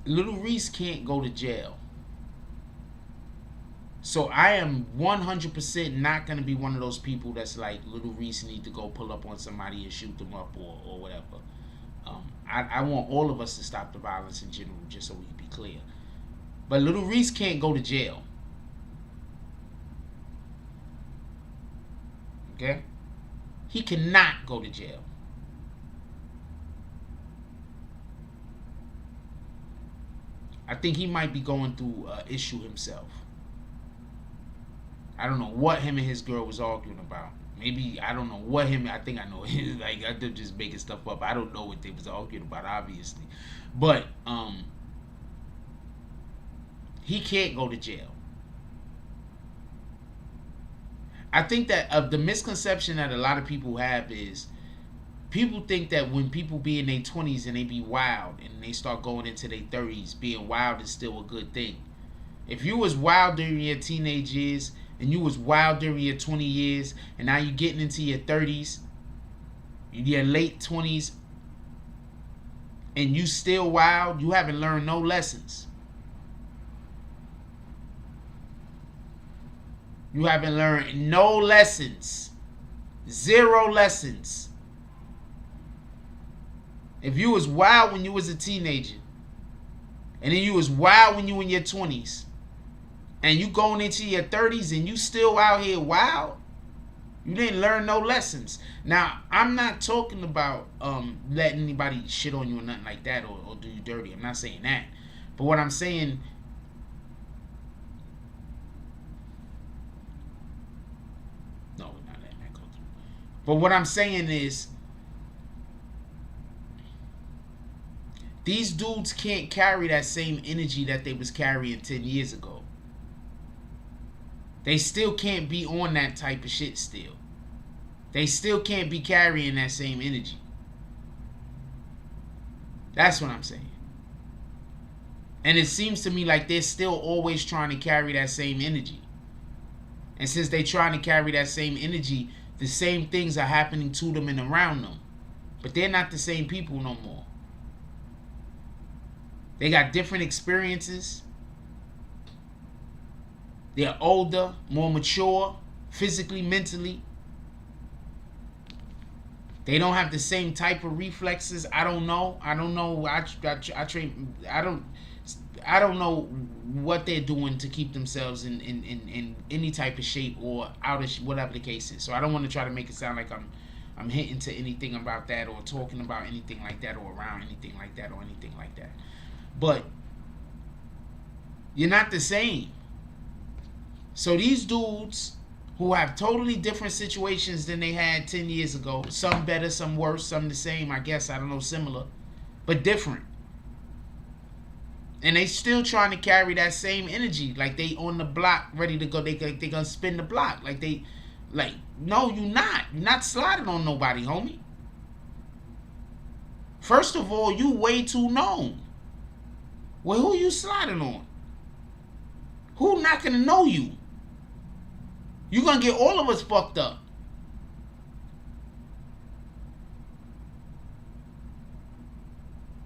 Little Reese can't go to jail. So I am 100% not going to be one of those people that's like, Little Reese need to go pull up on somebody and shoot them up or whatever. I want all of us to stop the violence in general, just so we can be clear. But Little Reese can't go to jail. Okay? He cannot go to jail. I think he might be going through an issue himself. I don't know what him and his girl was arguing about. Maybe, I don't know what him, I think I know. Like, I'm just making stuff up. I don't know what they was arguing about, obviously. But, he can't go to jail. I think that the misconception that a lot of people have is, people think that when people be in their 20s and they be wild and they start going into their 30s, being wild is still a good thing. If you was wild during your teenage years and you was wild during your 20 years and now you're getting into your 30s, your late 20s, and you still wild, you haven't learned no lessons. You haven't learned no lessons. 0 lessons. If you was wild when you was a teenager, and then you was wild when you in your 20s, and you going into your 30s and you still out here wild, you didn't learn no lessons. Now, I'm not talking about letting anybody shit on you or nothing like that, or do you dirty. I'm not saying that. But what I'm saying, no, we're not letting that go through. But what I'm saying is, these dudes can't carry that same energy that they was carrying 10 years ago. They still can't be on that type of shit still. They still can't be carrying that same energy. That's what I'm saying. And it seems to me like they're still always trying to carry that same energy. And since they're trying to carry that same energy, the same things are happening to them and around them. But they're not the same people no more. They got different experiences. They're older, more mature, physically, mentally. They don't have the same type of reflexes. I don't know. I don't know. I train. I don't know what they're doing to keep themselves in any type of shape or out of whatever the case is. So I don't want to try to make it sound like I'm hinting to anything about that or talking about anything like that or around anything like that or anything like that. But you're not the same. So these dudes who have totally different situations than they had 10 years ago, some better, some worse, some the same, I guess, I don't know, similar, but different. And they still trying to carry that same energy, like they on the block, ready to go, they gonna spin the block, no, you're not sliding on nobody, homie. First of all, you way too known. Well, who you sliding on? Who not gonna know you? You gonna get all of us fucked up.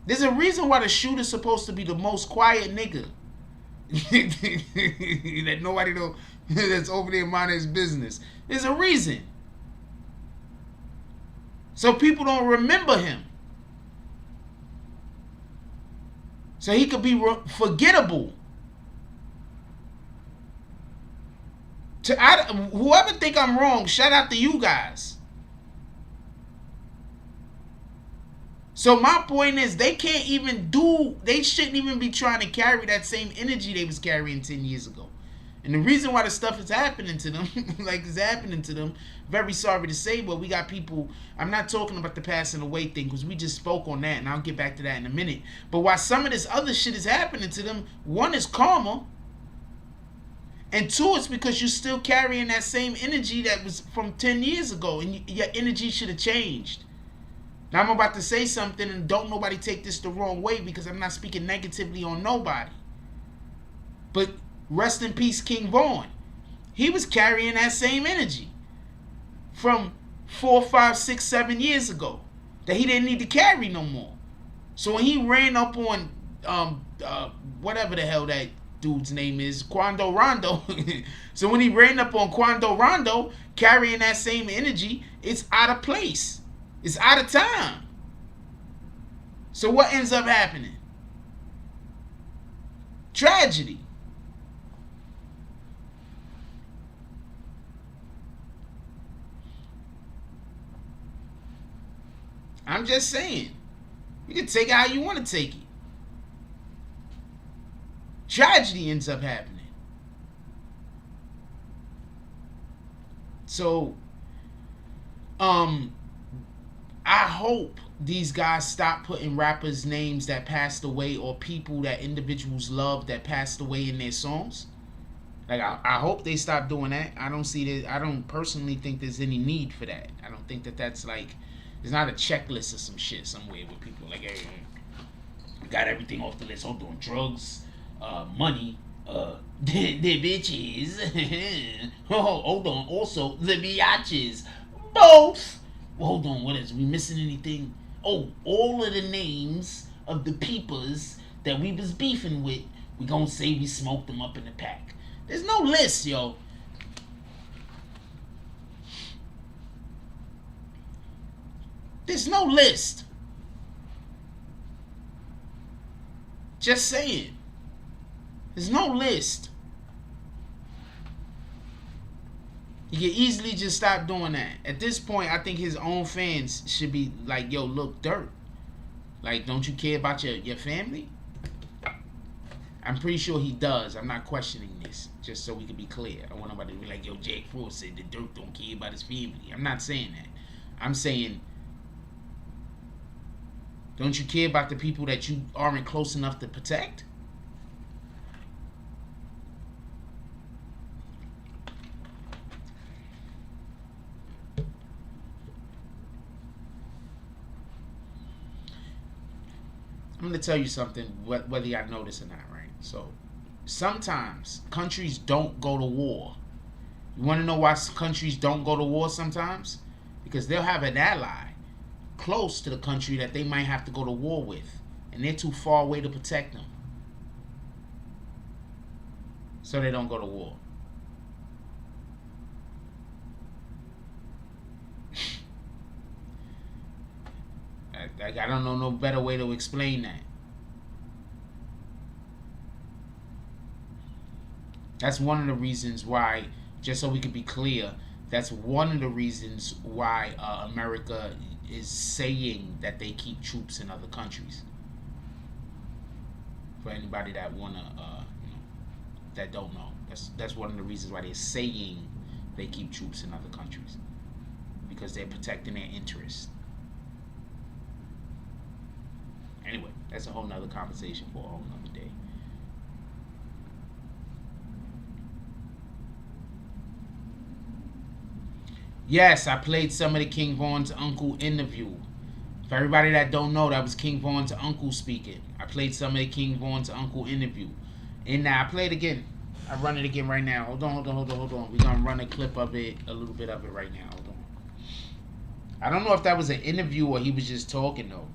There's a reason why the shooter's supposed to be the most quiet nigga. That nobody know that's over there minding his business. There's a reason. So people don't remember him. So he could be forgettable. Whoever think I'm wrong, shout out to you guys. So my point is, they shouldn't even be trying to carry that same energy they was carrying 10 years ago. And the reason why the stuff is happening to them, like it's happening to them, very sorry to say, but we got people, I'm not talking about the passing away thing, because we just spoke on that, and I'll get back to that in a minute. But why some of this other shit is happening to them, one is karma, and two, it's because you're still carrying that same energy that was from 10 years ago, and your energy should have changed. Now I'm about to say something, and don't nobody take this the wrong way, because I'm not speaking negatively on nobody. But rest in peace, King Von. He was carrying that same energy from 4, 5, 6, 7 years ago that he didn't need to carry no more. So when he ran up on whatever the hell that dude's name is, Quando Rondo. So when he ran up on Quando Rondo carrying that same energy, it's out of place. It's out of time. So what ends up happening? Tragedy. I'm just saying. You can take it how you want to take it. Tragedy ends up happening. So, I hope these guys stop putting rappers' names that passed away or people that individuals love that passed away in their songs. Like, I hope they stop doing that. I don't personally think there's any need for that. I don't think that that's like, there's not a checklist or some shit somewhere where people like, hey, we got everything off the list. Hold on, drugs, money, the bitches. Oh, hold on, also the biatches, both. Well, hold on, what is we missing anything? Oh, all of the names of the peepers that we was beefing with, we gonna say we smoked them up in the pack. There's no list, yo. There's no list. Just saying. There's no list. You can easily just stop doing that. At this point, I think his own fans should be like, yo, look, Durk. Like, don't you care about your family? I'm pretty sure he does. I'm not questioning this. Just so we can be clear. I don't want nobody to be like, yo, Jack Frost said that Durk don't care about his family. I'm not saying that. I'm saying, don't you care about the people that you aren't close enough to protect? I'm going to tell you something, whether y'all know this or not, right? So, sometimes countries don't go to war. You want to know why countries don't go to war sometimes? Because they'll have an ally close to the country that they might have to go to war with, and they're too far away to protect them. So they don't go to war. I don't know no better way to explain that. That's one of the reasons why, just so we can be clear, that's one of the reasons why America is saying that they keep troops in other countries. For anybody that wanna, that don't know, that's one of the reasons why they're saying they keep troops in other countries, because they're protecting their interests. Anyway, that's a whole nother conversation for a whole nother day. Yes, I played some of the King Von's uncle interview. For everybody that don't know, that was King Von's uncle speaking. I played some of the King Von's uncle interview. And now I play it again. I run it again right now. Hold on. We're gonna run a clip of it, a little bit of it right now. Hold on. I don't know if that was an interview or he was just talking though.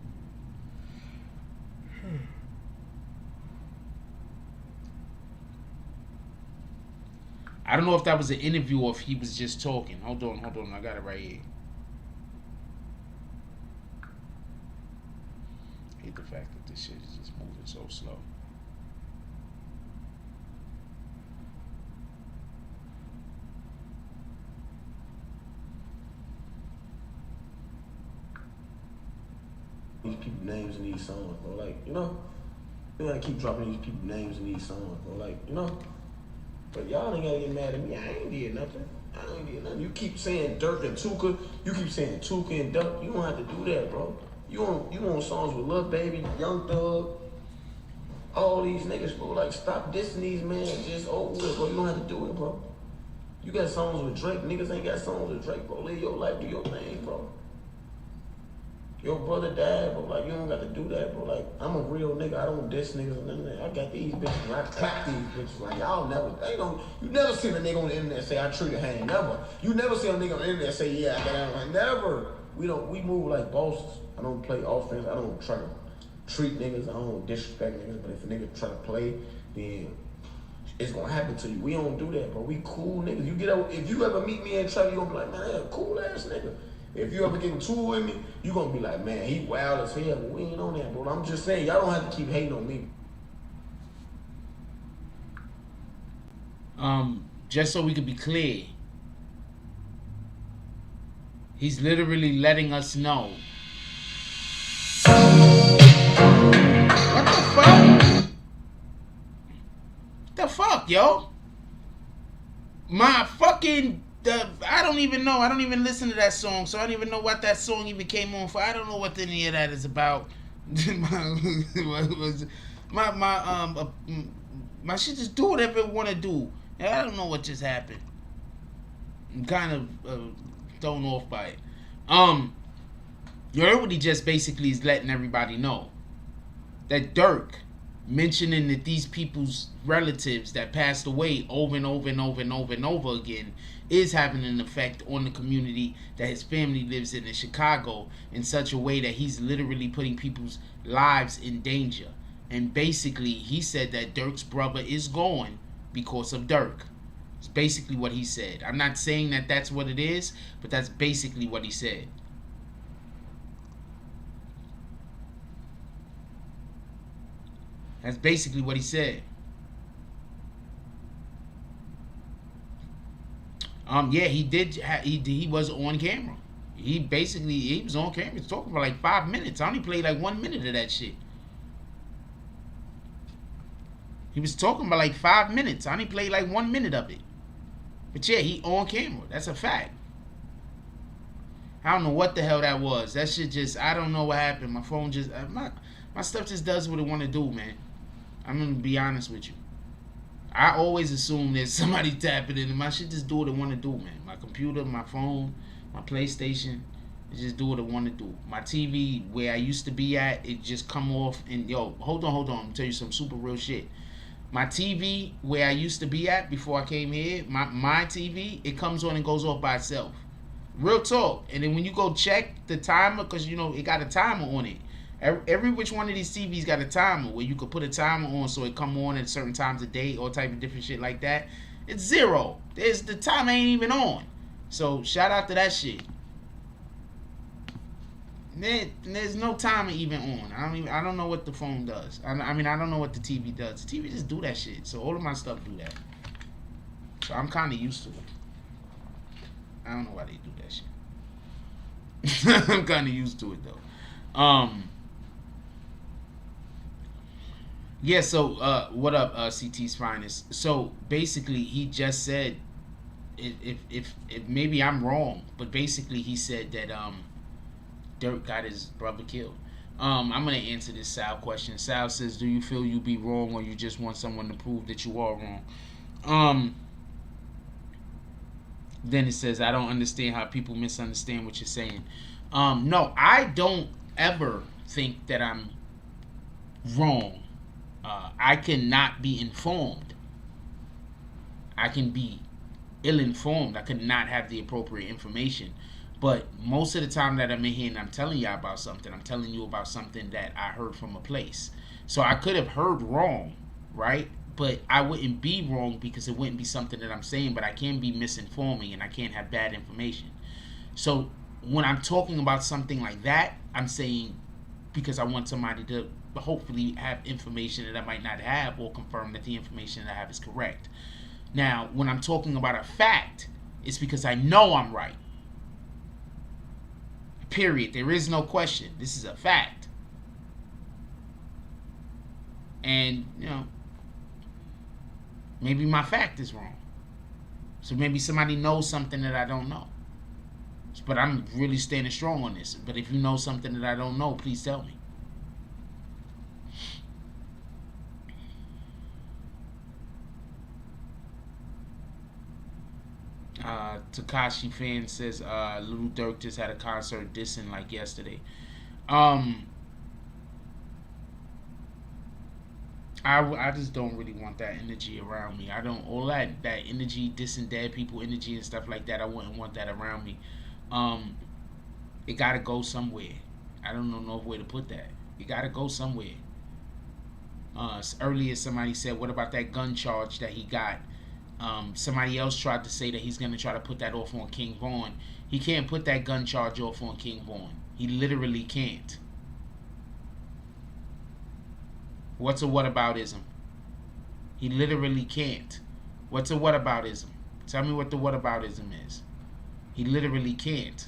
I don't know if that was an interview or if he was just talking. Hold on. I got it right here. I hate the fact that this shit is just moving so slow. These people names in these songs, bro. Like, you know, you gotta keep dropping these people names in these songs, bro. Like, you know. But y'all ain't gotta get mad at me. I ain't did nothing. You keep saying Durk and Tuka. You keep saying Tuka and Duck. You don't have to do that, bro. You on songs with Lil Baby, Young Thug, all these niggas, bro. Like, stop dissing these men. Just over it, bro. You don't have to do it, bro. You got songs with Drake. Niggas ain't got songs with Drake, bro. Live your life, do your thing, bro. Your brother died, bro. Like, you don't got to do that, bro. Like, I'm a real nigga. I don't diss niggas or nothing. I got these bitches and I clap these bitches. Like, y'all never, you never see a nigga on the internet say, I treat a hand. Never. You never see a nigga on the internet say, yeah, I got out. Like, never. We move like bosses. I don't play offense. I don't try to treat niggas. I don't disrespect niggas. But if a nigga try to play, then it's gonna happen to you. We don't do that, bro. We cool niggas. If you ever meet me in trouble, you gonna be like, man, that's a cool ass nigga. If you ever get into it with me, you gonna be like, man, he wild as hell. But we ain't on that, bro. I'm just saying, y'all don't have to keep hating on me. Just so we can be clear, he's literally letting us know. What the fuck? What the fuck, yo? My fucking... I don't even know. I don't even listen to that song, so I don't even know what that song even came on for. I don't know what any of that is about. My shit just do whatever it want to do. I don't know what just happened. I'm kind of thrown off by it. You heard what he just basically is letting everybody know. That Durk mentioning that these people's relatives that passed away over and over and over and over and over again is having an effect on the community that his family lives in Chicago in such a way that he's literally putting people's lives in danger. And basically, he said that Durk's brother is gone because of Durk. It's basically what he said. I'm not saying that that's what it is, but that's basically what he said. That's basically what he said. Yeah, he did. He was on camera. He was on camera. He was talking for like 5 minutes. I only played like 1 minute of that shit. He was talking about like 5 minutes. I only played like 1 minute of it. But yeah, he on camera. That's a fact. I don't know what the hell that was. That shit just, I don't know what happened. My phone just, my stuff just does what it want to do, man. I'm going to be honest with you. I always assume there's somebody tapping in, and my shit just do what it want to do, man. My computer, my phone, my PlayStation, it just do what it want to do. My TV, where I used to be at, it just come off, and yo, hold on, I'm going to tell you some super real shit. My TV, where I used to be at before I came here, my TV, it comes on and goes off by itself. Real talk. And then when you go check the timer, because, you know, it got a timer on it. Every which one of these TVs got a timer where you could put a timer on so it come on at certain times of day, all type of different shit like that. It's zero. The timer ain't even on. So shout out to that shit. There's no timer even on. I don't know what the phone does. I mean, I don't know what the TV does. The TV just do that shit. So all of my stuff do that. So I'm kind of used to it. I don't know why they do that shit. I'm kind of used to it though. Yeah, so what up, CT's finest? So basically, he just said, if maybe I'm wrong, but basically he said that Durk got his brother killed. I'm gonna answer this Sal question. Sal says, "Do you feel you be wrong, or you just want someone to prove that you are wrong?" Then it says, "I don't understand how people misunderstand what you're saying." No, I don't ever think that I'm wrong. I cannot be informed. I can be ill-informed. I could not have the appropriate information. But most of the time that I'm in here and I'm telling y'all about something, I'm telling you about something that I heard from a place. So I could have heard wrong, right? but I wouldn't be wrong because it wouldn't be something that I'm saying, but I can be misinforming and I can't have bad information. So when I'm talking about something like that, I'm saying because I want somebody to hopefully have information that I might not have, or confirm that the information that I have is correct. Now, when I'm talking about a fact, it's because I know I'm right. Period. There is no question. This is a fact. And, you know, maybe my fact is wrong. So maybe somebody knows something that I don't know. But I'm really standing strong on this. But if you know something that I don't know, please tell me. Takashi fan says Lil Durk just had a concert dissing like yesterday. I just don't really want that energy around me. I don't, all that energy, dissing dead people energy and stuff like that, I wouldn't want that around me. It gotta go somewhere. I don't know no way to put that. It gotta go somewhere. Earlier somebody said, what about that gun charge that he got? Somebody else tried to say that he's gonna try to put that off on King Von. He can't put that gun charge off on King Von. He literally can't. What's a whataboutism? He literally can't. What's a whataboutism? Tell me what the whataboutism is. He literally can't.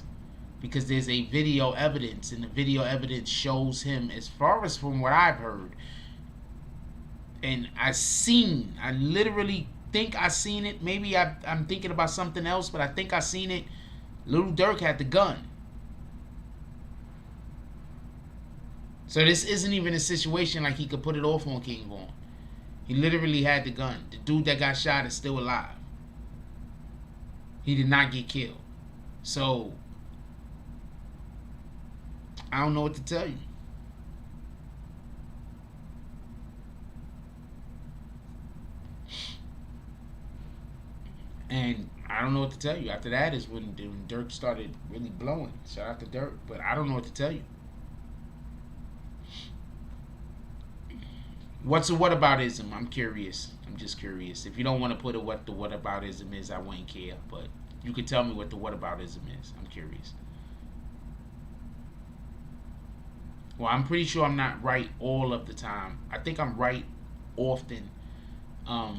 Because there's a video evidence, and the video evidence shows him, as far as from what I've heard, and I literally think I seen it. Maybe I'm thinking about something else, but I think I seen it. Lil Durk had the gun. So this isn't even a situation like he could put it off on King Von. He literally had the gun. The dude that got shot is still alive. He did not get killed. So I don't know what to tell you. And I don't know what to tell you. After that is when Durk started really blowing. Shout out to Durk. But I don't know what to tell you. What's a whataboutism? I'm curious. I'm just curious. If you don't want to put what the whataboutism is, I wouldn't care. But you can tell me what the whataboutism is. I'm curious. Well, I'm pretty sure I'm not right all of the time. I think I'm right often. I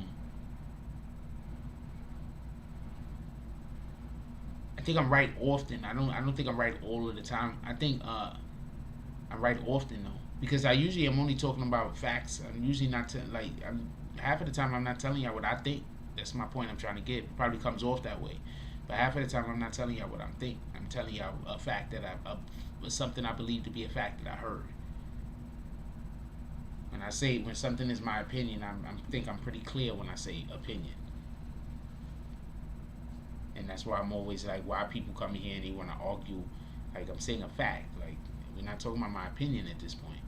think I'm right often. I don't think I'm right all of the time. I think I'm right often though. Because I usually am only talking about facts. I'm usually not half of the time I'm not telling y'all what I think. That's my point I'm trying to get. It probably comes off that way. But half of the time I'm not telling y'all what I'm thinking. I'm telling y'all a fact that something I believe to be a fact that I heard. When something is my opinion, I think I'm pretty clear when I say opinion. And that's why I'm always like, why people come here and they want to argue. Like, I'm saying a fact. Like, we're not talking about my opinion at this point.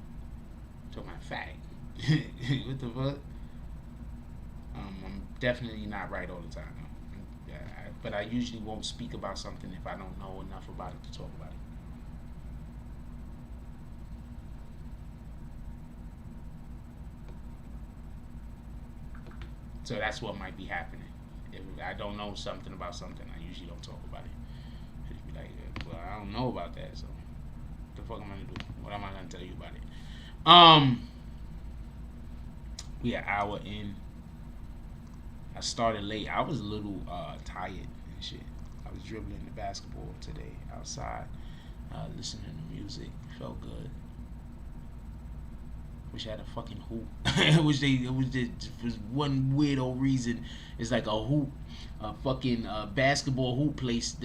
I'm talking about fact. What the fuck? I'm definitely not right all the time. But I usually won't speak about something if I don't know enough about it to talk about it. So that's what might be happening. If I don't know something about something, I usually don't talk about it. Just be like, well, I don't know about that, so what the fuck am I gonna do? What am I gonna tell you about it? We an hour in. I started late. I was a little tired and shit. I was dribbling the basketball today outside, listening to music. Felt good. Wish I had a fucking hoop. It was one weirdo reason. It's like a hoop, a fucking basketball hoop place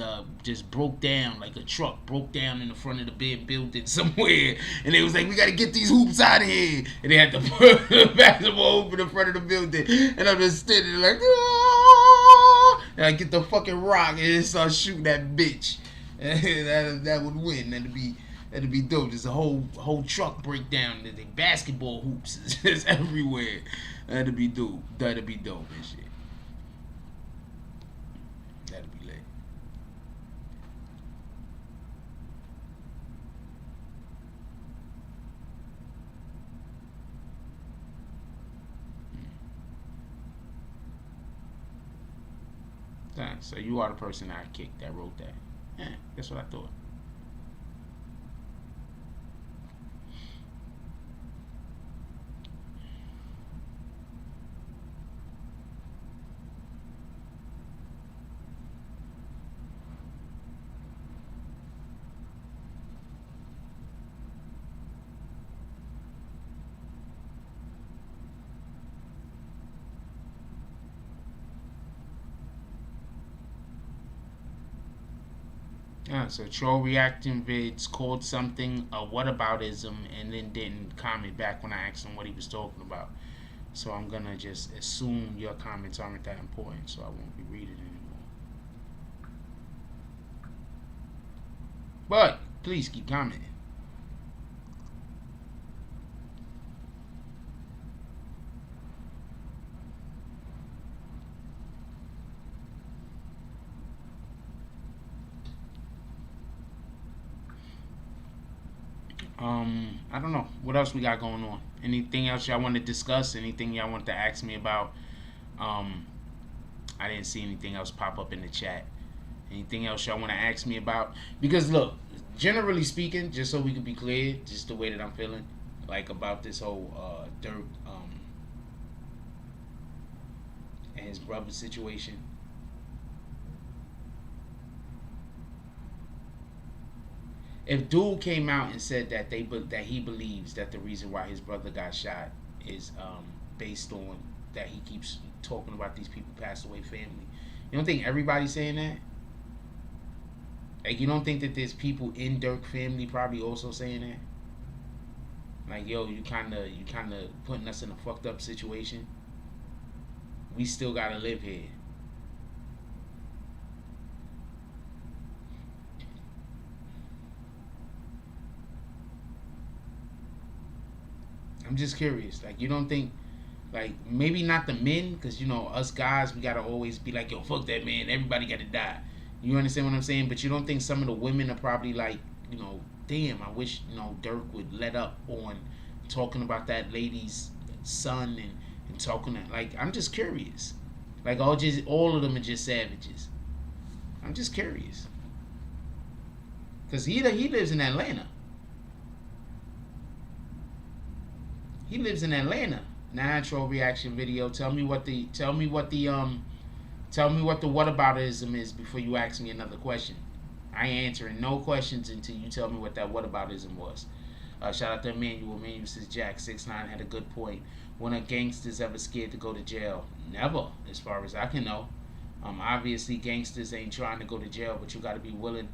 just broke down, like a truck broke down in the front of the building somewhere, and they was like, we gotta get these hoops out of here, and they had to put the basketball hoop in the front of the building, and I'm just standing there like, ah! And I get the fucking rock and start shooting that bitch. that would win. That'd be dope. Just a whole truck breakdown. The basketball hoops is just everywhere. That'd be dope. That'd be dope and shit. That'd be lit. Okay, so you are the person I kicked that wrote that. Yeah, that's what I thought. Yeah, so troll reacting vids called something a whataboutism and then didn't comment back when I asked him what he was talking about. So I'm gonna just assume your comments aren't that important, so I won't be reading anymore. But please keep commenting. I don't know what else we got going on. Anything else y'all want to discuss? Anything y'all want to ask me about? I didn't see anything else pop up in the chat. Anything else y'all want to ask me about? Because look, generally speaking, just so we can be clear, just the way that I'm feeling, like about this whole Durk and his brother situation. If dude came out and said that that he believes that the reason why his brother got shot is based on that he keeps talking about these people passed away family, you don't think everybody's saying that? Like, you don't think that there's people in Durk family probably also saying that? Like, yo, you kind of putting us in a fucked up situation. We still gotta live here. I'm just curious. Like, you don't think, like, maybe not the men, because, you know, us guys, we gotta always be like, yo, fuck that man, everybody gotta die. You understand what I'm saying? But you don't think some of the women are probably like, you know, damn, I wish, you know, Durk would let up on talking about that lady's son and talking to, like, I'm just curious. Like, all of them are just savages. I'm just curious. Because he lives in Atlanta. He lives in Atlanta. Natural reaction video. Tell me what the whataboutism is before you ask me another question. I ain't answering no questions until you tell me what that whataboutism was. Shout out to Emmanuel. Emmanuel says Jack 6ix9ine had a good point. When a gangster's ever scared to go to jail? Never, as far as I can know. Obviously gangsters ain't trying to go to jail, but you got to be willing.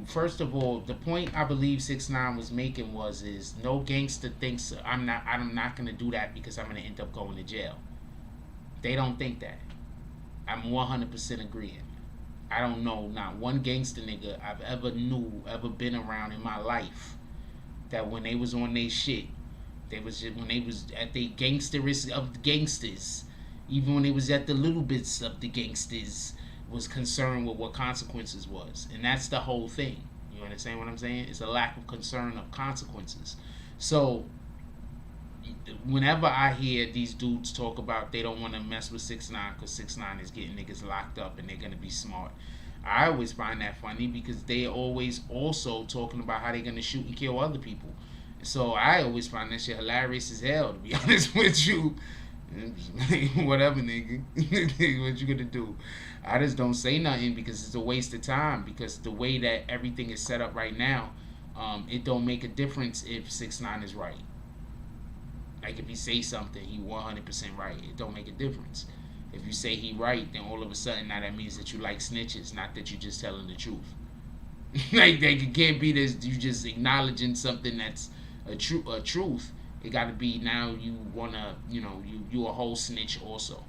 First of all, the point I believe 6ix9ine was making is no gangster thinks I'm not gonna do that because I'm gonna end up going to jail. They don't think that. I'm 100% agreeing. I don't know not one gangster nigga I've ever been around in my life that when they was on their shit, when they was at the gangsterest of the gangsters, even when they was at the little bits of the gangsters, was concerned with what consequences was. And that's the whole thing. You understand what I'm saying? It's a lack of concern of consequences. So whenever I hear these dudes talk about they don't want to mess with 6ix9ine because 6ix9ine is getting niggas locked up and they're going to be smart, I always find that funny because they always also talking about how they're going to shoot and kill other people. So I always find that shit hilarious as hell, to be honest with you. Whatever, nigga. What you gonna do? I just don't say nothing because it's a waste of time, because the way that everything is set up right now, it don't make a difference if 6ix9ine is right. Like, if he say something, he 100% right. It don't make a difference. If you say he right, then all of a sudden now that means that you like snitches, not that you just telling the truth. Like, it can't be this, you just acknowledging something that's a truth. It got to be now you wanna, you know, you a whole snitch also.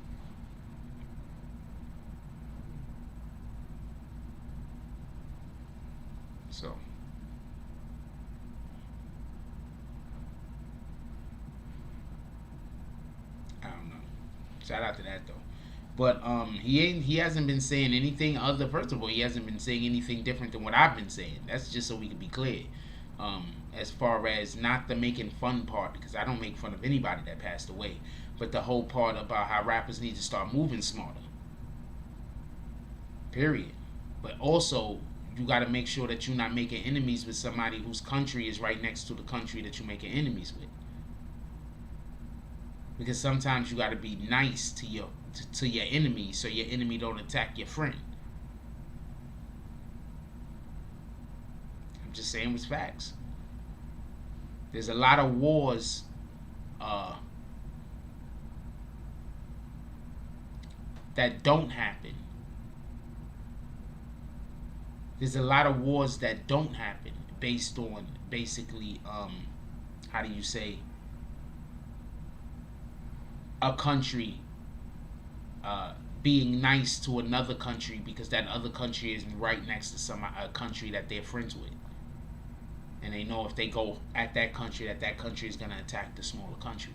So I don't know. Shout out to that though. But he hasn't been saying anything other. First of all, he hasn't been saying anything different than what I've been saying. That's just so we can be clear. As far as not the making fun part, because I don't make fun of anybody that passed away, but the whole part about how rappers need to start moving smarter. Period. But also, you got to make sure that you're not making enemies with somebody whose country is right next to the country that you're making enemies with. Because sometimes you got to be nice to your enemy, so your enemy don't attack your friend. I'm just saying what's facts. There's a lot of wars that don't happen. There's a lot of wars that don't happen based on basically, how do you say, a country being nice to another country because that other country is right next to a country that they're friends with. And they know if they go at that country is going to attack the smaller country.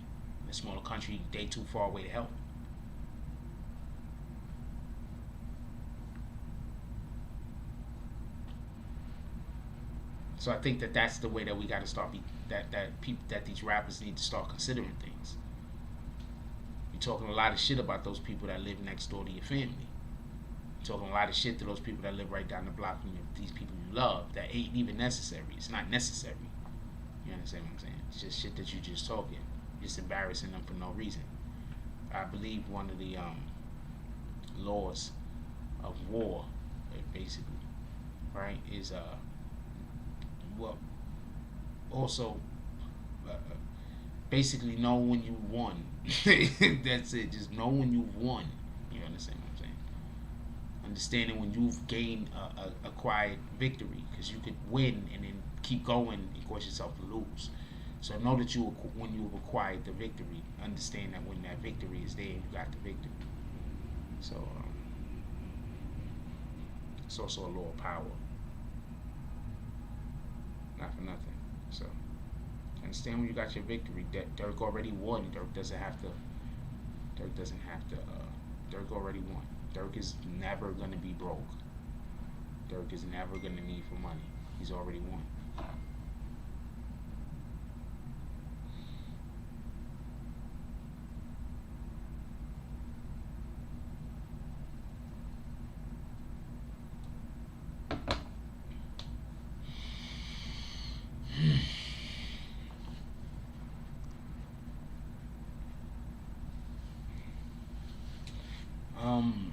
The smaller country, they too far away to help. So I think that that's the way that we got to start. That these rappers need to start considering things. You're talking a lot of shit about those people that live next door to your family. You're talking a lot of shit to those people that live right down the block from you. These people you love that ain't even necessary. It's not necessary. You understand what I'm saying? It's just shit that you just talking. Just embarrassing them for no reason. I believe one of the laws of war, basically, right, is also basically know when you won. That's it. Just know when you've won. You understand what I'm saying? Understanding when you've gained a quiet victory, because you could win and then keep going and cause yourself to lose. So know that when you've acquired the victory, understand that when that victory is there, you got the victory. So it's also a law of power. Not for nothing. So understand when you got your victory. Durk already won. Durk already won. Durk is never gonna be broke. Durk is never gonna need for money. He's already won.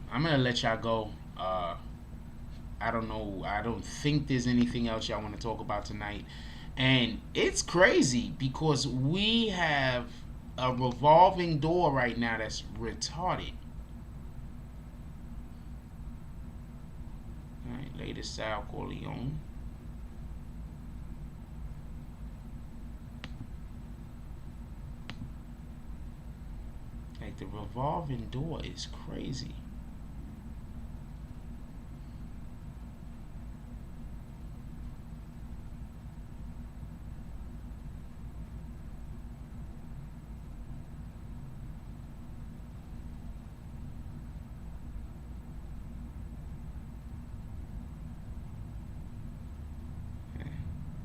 I'm gonna let y'all go. I don't know. I don't think there's anything else y'all want to talk about tonight. And it's crazy because we have a revolving door right now that's retarded. All right, latest Sal Corleone. Like, the revolving door is crazy.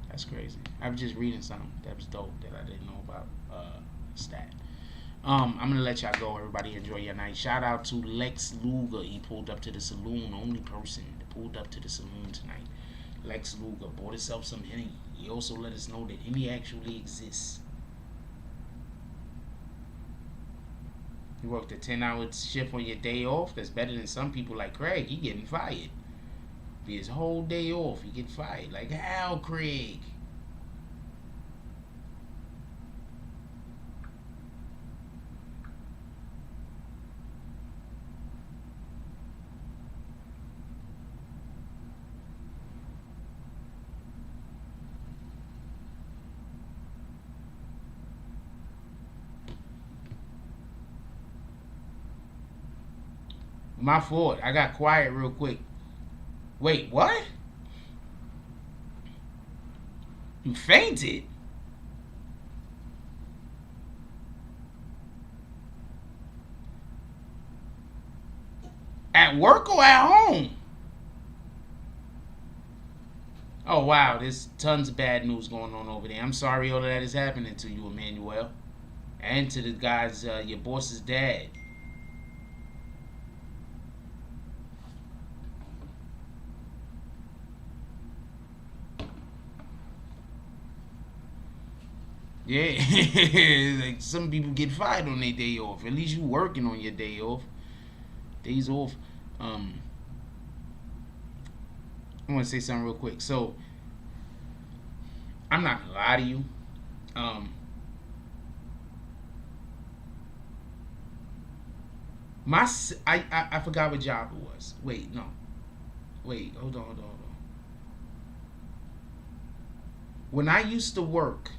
That's crazy. I was just reading something that was dope that I didn't know about. Stat. I'm gonna let y'all go. Everybody enjoy your night. Shout out to Lex Luger. He pulled up to the saloon. Only person that pulled up to the saloon tonight. Lex Luger bought himself some Henny. He also let us know that Henny actually exists. You worked a 10-hour shift on your day off. That's better than some people like Craig. He getting fired. Be his whole day off, he get fired. Like, how, Craig? My fault. I got quiet real quick. Wait, what? You fainted? At work or at home? Oh, wow. There's tons of bad news going on over there. I'm sorry all of that is happening to you, Emmanuel. And to the guys, your boss's dad. Yeah, like some people get fired on their day off. At least you working on your day off. Days off. I want to say something real quick. So I'm not gonna lie to you. I forgot what job it was. Wait, no. Wait, hold on. When I used to work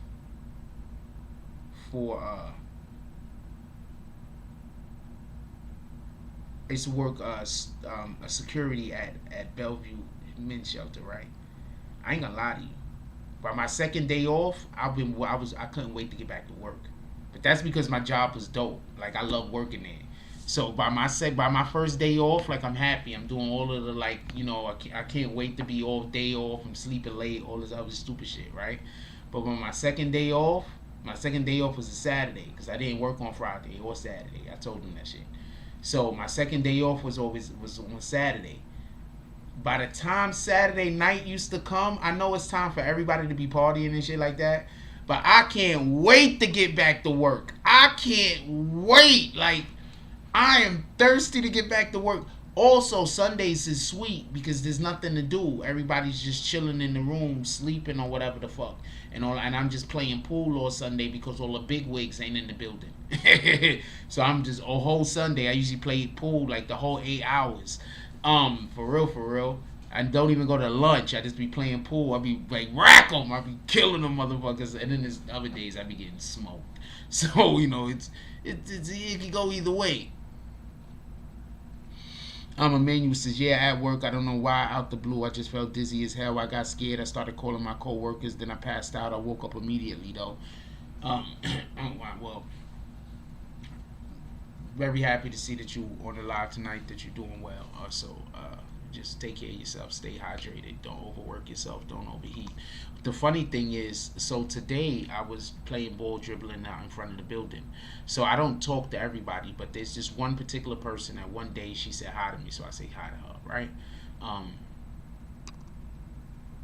for I used to work a security at Bellevue Men's Shelter, right? I ain't gonna lie to you. By my second day off, I couldn't wait to get back to work. But that's because my job was dope. Like I love working there. So by my first day off, like I'm happy. I'm doing all of the like, you know, I can't wait to be all day off. I'm sleeping late, all this other stupid shit, right? But when my second day off was a Saturday because I didn't work on Friday or Saturday. I told them that shit. So my second day off was on Saturday. By the time Saturday night used to come, I know it's time for everybody to be partying and shit like that, but I can't wait to get back to work. I can't wait. Like, I am thirsty to get back to work. Also, Sundays is sweet because there's nothing to do. Everybody's just chilling in the room, sleeping or whatever the fuck. And I'm just playing pool all Sunday because all the big wigs ain't in the building. So I'm just, a whole Sunday, I usually play pool like the whole 8 hours. For real. I don't even go to lunch. I just be playing pool. I be like, rack them. I be killing them motherfuckers. And then there's other days I be getting smoked. So, you know, it can go either way. Emmanuel says, yeah, at work, I don't know why, out the blue, I just felt dizzy as hell. I got scared. I started calling my co-workers. Then I passed out. I woke up immediately, though. Well, very happy to see that you on the live tonight, that you're doing well. So just take care of yourself. Stay hydrated. Don't overwork yourself. Don't overheat. The funny thing is, so today I was playing ball dribbling out in front of the building. So I don't talk to everybody, but there's just one particular person that one day she said hi to me. So I say hi to her, right?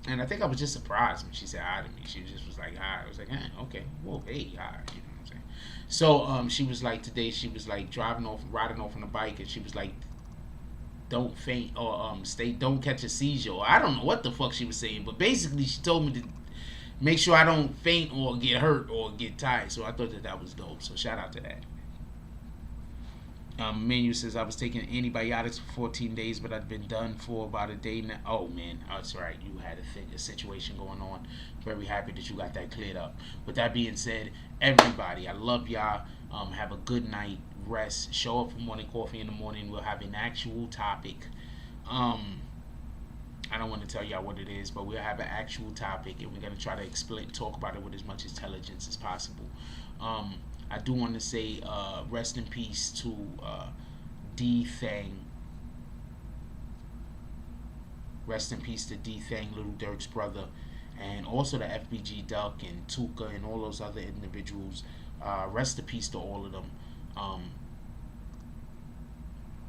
And I think I was just surprised when she said hi to me. She just was like, hi. I was like, okay. Well, hey, hi. You know what I'm saying? So she was like, today she was like riding off on a bike, and she was like, don't faint or don't catch a seizure. Or I don't know what the fuck she was saying, but basically she told me to make sure I don't faint or get hurt or get tired. So I thought that was dope. So shout out to that. Menu says, I was taking antibiotics for 14 days, but I'd been done for about a day now. Oh man, that's right. You had a situation going on. Very happy that you got that cleared up. With that being said, everybody, I love y'all. Have a good night. Rest. Show up for morning coffee in the morning. We'll have an actual topic. I don't want to tell y'all what it is, but we'll have an actual topic, and we're gonna try to talk about it with as much intelligence as possible. I do want to say rest in peace to D-Thang. Rest in peace to D-Thang, Lil Durk's brother, and also to FBG Duck and Tuka and all those other individuals. Rest in peace to all of them.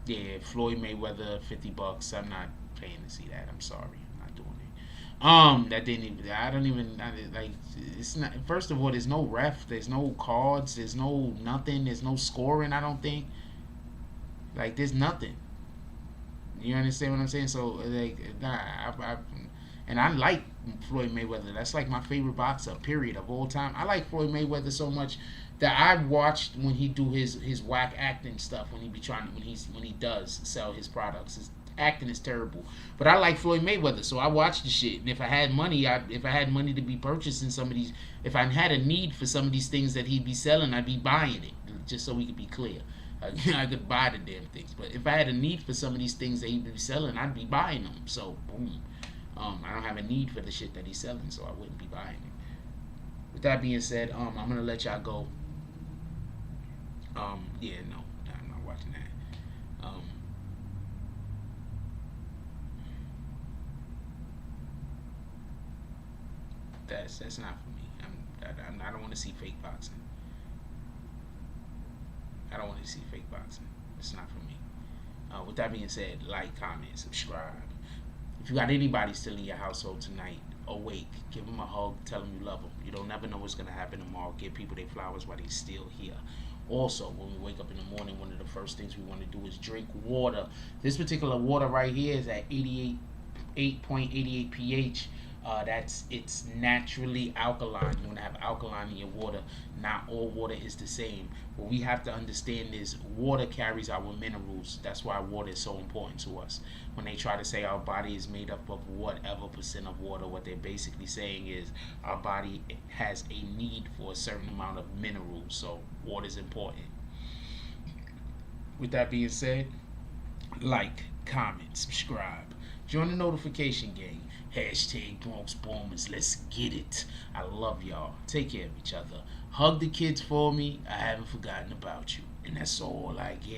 Yeah, Floyd Mayweather, $50. I'm not paying to see that. I'm sorry, I'm not doing it. That didn't even. I don't even like. It's not. First of all, there's no ref. There's no cards. There's no nothing. There's no scoring. I don't think. Like, there's nothing. You understand what I'm saying? So like, and I like Floyd Mayweather. That's like my favorite boxer, period, of all time. I like Floyd Mayweather so much that I watched when he do his whack acting stuff, when he does sell his products. His acting is terrible, but I like Floyd Mayweather, so I watch the shit. And if I had money, to be purchasing some of these, if I had a need for some of these things that he'd be selling, I'd be buying it, just so we could be clear. I could buy the damn things, but if I had a need for some of these things that he'd be selling, I'd be buying them. So boom. I don't have a need for the shit that he's selling, so I wouldn't be buying it. With that being said, I'm gonna let y'all go. Yeah, no, I'm not watching that. That's not for me. I don't want to see fake boxing. I don't want to see fake boxing. It's not for me. With that being said, like, comment, subscribe. If you got anybody still in your household tonight, awake. Give them a hug. Tell them you love them. You don't never know what's gonna happen tomorrow. Give people their flowers while they're still here. Also, when we wake up in the morning, one of the first things we want to do is drink water. This particular water right here is at 8.88 pH. It's naturally alkaline. You want to have alkaline in your water. Not all water is the same. What we have to understand is water carries our minerals. That's why water is so important to us. When they try to say our body is made up of whatever percent of water, what they're basically saying is our body has a need for a certain amount of minerals. So water is important. With that being said, like, comment, subscribe, join the notification gang. Hashtag Bronx Boomers. Let's get it. I love y'all. Take care of each other. Hug the kids for me. I haven't forgotten about you. And that's all I get.